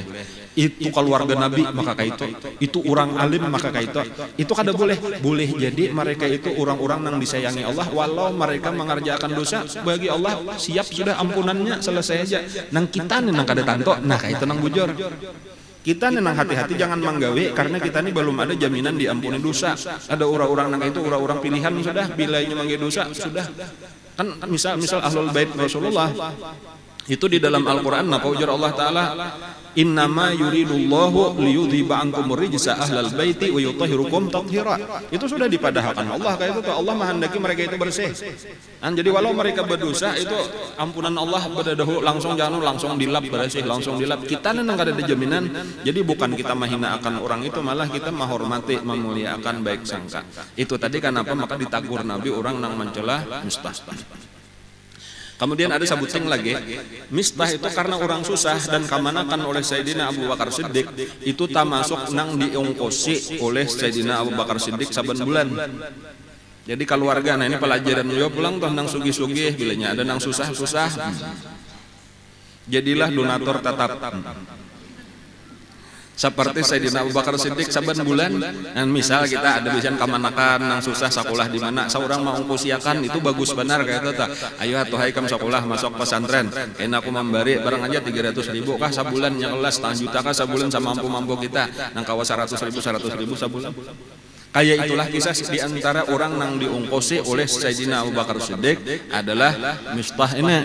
itu keluarga Nabi maka kayak itu orang alim maka kayak itu kada boleh. Boleh jadi mereka itu orang-orang yang disayangi Allah, walau mereka mengerjakan dosa bagi Allah siap sudah ampunannya selesai aja. Nang kita nih nang kada tanto, nah kayak itu nang bujur. Kita nenang hati-hati jangan menggawe, karena kita ini belum ada jaminan diampuni dosa. Ada orang-orang nang itu orang-orang pilihan sudah, bila ini mangge dosa sudah. Kan misal ahlul bait Rasulullah itu di dalam Al-Qur'an napa ujar Allah taala, innama yuridullahu liyudhiba ankumur rijsa ahlal baiti wa yutahhirukum tathira. Itu sudah dipadahkan Allah kayak itu, Allah menghendaki mereka itu bersih. Dan jadi walau mereka berdosa itu ampunan Allah berdahulu langsung jangan langsung dilap bersih, langsung dilap. Kita nenang kada ada jaminan. Jadi bukan kita menghinakan orang itu, malah kita menghormati, memuliakan baik sangka. Itu tadi kenapa maka ditagur Nabi orang nang mencela Mistah. Kemudian ada sabuting lagi, Mistah itu karena orang susah dan kamanakan oleh Sayyidina Abu Bakar Siddiq, itu termasuk nang diungkosi oleh Sayyidina Abu Bakar Siddiq saban bulan. Jadi keluarga, nah ini pelajaran yo pulang toh nang sugih-sugih, bilanya ada nang susah-susah, jadilah donatur tetap. Seperti Sayyidina Abu Bakar Siddiq saban bulan, dan misal kita ada bisan kamanakan nang susah sekolah di mana, seorang mau ungkusiakan itu bagus benar kayak itu. Ayo atuh hai kam sekolah masuk pesantren, kena aku memberi barang aja 300.000 kah sabulan, nyekelas setengah juta kah sabulan sama mampu-mampu kita, nang kawa 100.000 sabulan. Kayak itulah kisah di antara orang nang diungkosi oleh Sayyidina Abu Bakar Siddiq adalah Mistah ini.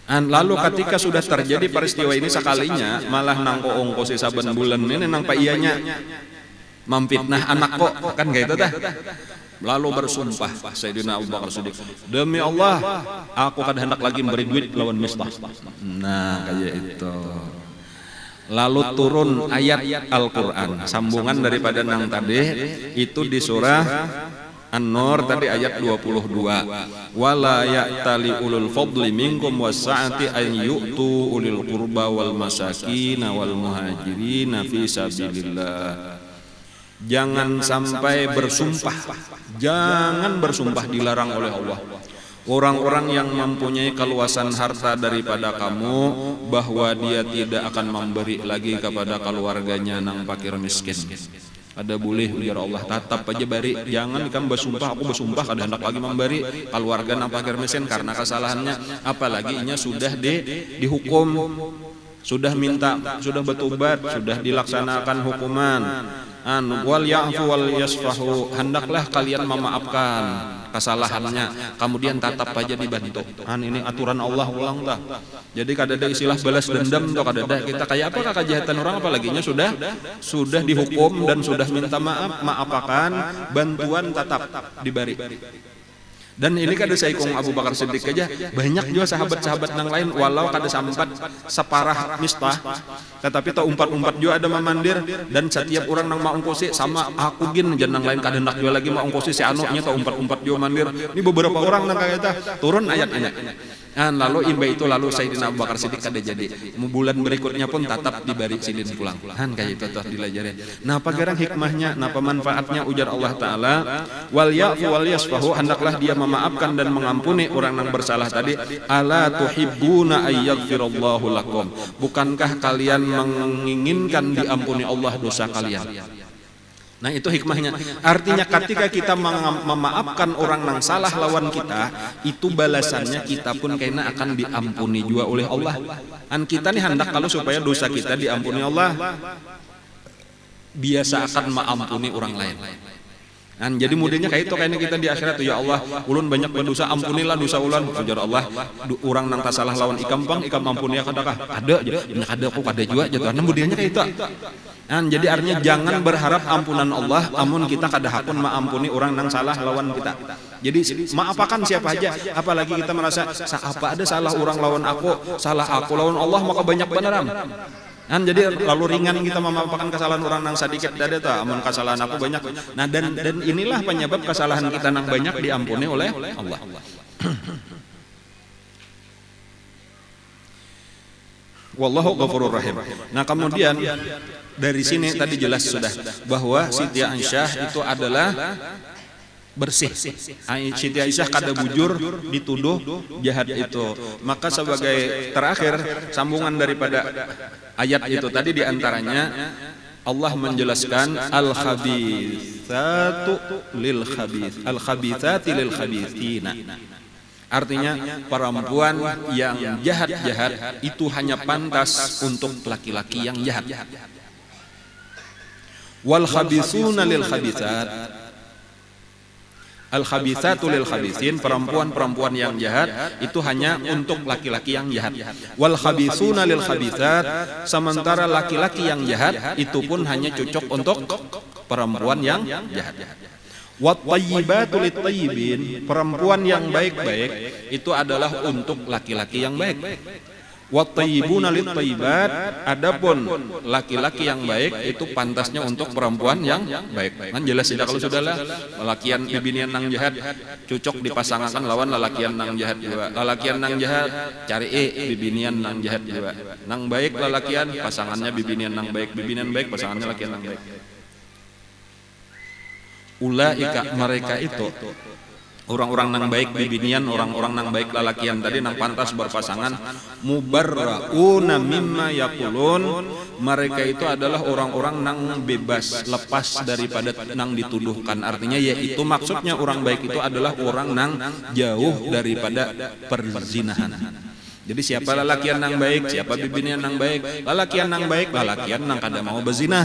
Lalu ketika sudah terjadi peristiwa ini sekalinya, malah nang ko ongkosi saban bulan ini nang paiyanya memfitnah anak kok kan kayak itu dah. Lalu bersumpah Sayyidina Abu Bakar Siddiq, demi Allah aku kada hendak lagi memberi duit lawan Mistah. Nah kayak itu. Lalu turun ayat Al-Quran sambungan daripada nang tadi itu di surah An-Nur tadi ayat 22, wala ya'tali ulul fadli minkum was-sa'ati an yu'tu ulil qurba wal masakin wal muhajirin fi sabilillah. Jangan sampai bersumpah, jangan bersumpah dilarang oleh Allah. Orang-orang yang mempunyai keluasan harta daripada kamu, bahwa dia tidak akan memberi lagi kepada keluarganya nang fakir miskin. Ada boleh ujar Allah, tatap aja bari, jangan kamu bersumpah, aku bersumpah kada hendak lagi memberi keluarga nang fakir miskin karena kesalahannya, apalagi inya sudah dihukum, sudah minta, sudah bertobat, sudah dilaksanakan hukuman. Wal ya'fu wal yasfahu, hendaklah kalian memaafkan kesalahannya, kemudian tatap aja dibantu. Ini aturan Allah ulang dah. Jadi kada ada istilah balas dendam tuh, kada ada. Kita kayak apa kejahatan orang apalaginya sudah dihukum dan sudah minta maaf, maafakan, bantuan tetap diberi. Dan ini kada saikung Abu Bakar Siddiq aja, banyak juga sahabat-sahabat yang lain walau kada sampat separah Mistah, tetapi tau umpat-umpat juga ada memandir, dan setiap orang nang mau ungkosi sama aku gin jangan lain kada hendak juga lagi mau ungkosi si anunya tau umpat-umpat juga mandir. Ini beberapa orang nang kayak turun ayat-ayat. Lalu imba itu lalu Sayyidina Abu Bakar Siddiq kada jadi. Bulan berikutnya pun tetap diberi silin pulang. Kayak itu tuh dilajari. Napa gerang hikmahnya, napa manfaatnya ujar Allah Ta'ala, wal ya'fu wal yasfahu, hendaklah dia memaafkan dan mengampuni orang yang bersalah tadi. Ala tuhibbuna ayyaghfirallahu lakum, bukankah kalian menginginkan diampuni Allah dosa kalian? Nah itu hikmahnya. Artinya ketika kita memaafkan orang yang salah lawan kita, itu balasannya kita pun kena akan diampuni juga oleh Allah. Kita nih hendak kalau supaya dosa kita diampuni Allah, biasa akan mengampuni orang lain. Nah, jadi mudahnya kayak itu kayaknya kita di akhirat tuh, ya Allah ulun banyak berdosa, ampunilah dosa ulan. Ujar Allah orang nang tak salah lawan ikam pang ikam ampuni kadakah ada aja kada aku kada juga jatuhnya mudahnya kayak itu. Nah, jadi artinya jangan berharap ampunan Allah amun kita kada hakun maampuni orang nang salah lawan kita. Jadi maafakan siapa aja, apalagi kita merasa apa ada salah orang lawan aku, salah aku lawan Allah maka banyak beneran. Kan jadi lalu ringan kita memaafkan kesalahan orang nang sedikit dada ta, amun kesalahan aku banyak. Nah dan inilah penyebab kesalahan kita nang banyak diampuni oleh Allah. Wallahu ghafurur rahim. Nah kemudian dari sini tadi jelas sudah bahwa Siti Aisyah itu adalah bersih. Siti Aisyah kada bujur dituduh jahat itu. Maka sebagai terakhir sambungan daripada ayat itu tadi diantaranya Allah menjelaskan al-khabithatu lil khabith, al-khabithati lil khabithina. Artinya perempuan yang jahat-jahat itu hanya pantas untuk laki-laki yang jahat. Wal khabithuna lil khabithat, al-khabithatu lil khabithin, perempuan-perempuan yang jahat itu hanya untuk laki-laki yang jahat. Wal khabithuna lil khabithat, sementara laki-laki yang jahat itu pun hanya cocok untuk perempuan yang jahat. Wat tayyibatu lit tayyibin, perempuan yang baik-baik itu adalah untuk laki-laki yang baik. Wat tayyibuna lit tayyibat, adapun laki-laki yang baik itu pantasnya untuk perempuan yang baik. Kan jelas tidak kalau sudahlah lalakian bibinian nang jahat cocok dipasangkan lawan lalakian nang jahat juga. Lalakian nang jahat cari bibinian nang jahat juga. Nang baik lalakian pasangannya bibinian nang baik, bibinian baik pasangannya lalakian nang baik. Ulaika mereka itu orang-orang nang baik bibinian, orang-orang nang baik lalakian tadi nang pantas berpasangan. Mubarrauna mimma yaqulun, mereka itu adalah orang-orang nang bebas lepas daripada nang dituduhkan. Artinya yaitu maksudnya orang baik itu adalah orang nang jauh daripada perzinahan. Jadi siapa lalakian nang baik, siapa bibinian nang baik. Lalakian nang baik, lalakian nang kada mau berzina.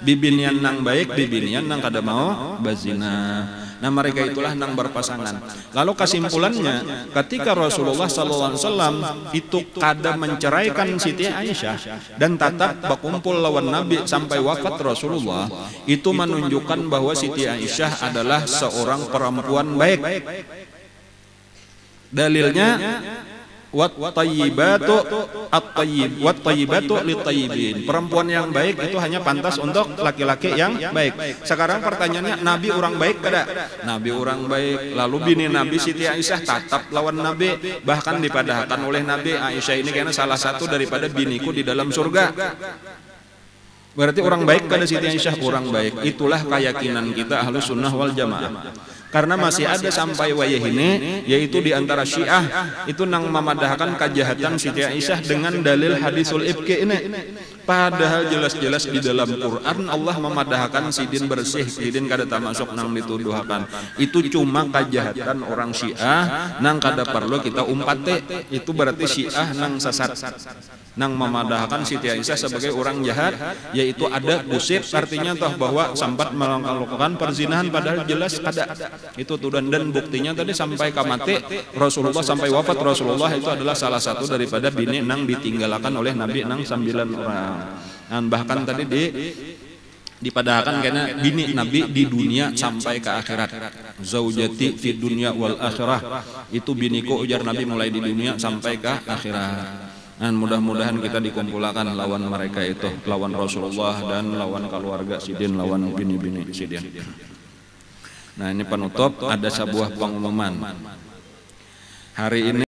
Bibinian nang baik, bibinian nang kada mau berzina. Nah mereka itulah nang berpasangan. Lalu kesimpulannya, ketika Rasulullah SAW itu kada menceraikan Siti Aisyah dan tetap berkumpul lawan Nabi sampai wafat Rasulullah, itu menunjukkan bahwa Siti Aisyah adalah seorang perempuan baik. Dalilnya wat tayyibatu at-tayyib, wat tayyibatu lit tayyibin, perempuan yang baik itu hanya pantas untuk laki-laki yang baik. Sekarang pertanyaannya, Nabi orang baik kada? Nabi orang baik. Lalu bini Nabi Siti Aisyah tatap lawan Nabi, bahkan dipadahkan oleh Nabi, Aisyah ini karena salah satu daripada biniku di dalam surga. Berarti orang baik kada Siti Aisyah? Orang baik. Itulah keyakinan kita Ahlus Sunnah wal Jamaah. Karena masih ada sampai wayah ini, yaitu diantara Syiah itu nang memadahkan kejahatan Siti Aisyah dengan dalil hadisul ibki ini. Padahal jelas-jelas di dalam Quran Allah memadahkan sidin bersih, sidin kada termasuk nang dituduhkan. Itu cuma kejahatan orang Syiah nang kada perlu kita umpate. Itu berarti Syiah nang sesat, nang memadahkan Siti Aisyah sebagai orang jahat, yaitu ada kusip, artinya toh bahwa sempat melakukan perzinahan padahal jelas kada. Itu tuh dan buktinya tadi sampai kamate Rasulullah, sampai wafat Rasulullah itu adalah salah satu daripada bini nang ditinggalkan oleh Nabi nang 9 orang. Dan bahkan tadi dipadahkan karena bini Nabi di dunia sampai ke akhirat. Zaujati fi dunya wal akhirah, itu biniku ujar Nabi mulai di dunia sampai ke akhirat. Dan mudah-mudahan kita dikumpulkan lawan mereka itu, lawan Rasulullah dan lawan keluarga Sidin, lawan bini-bini Sidin. Nah ini penutup, ada sebuah pengumuman. Hari ini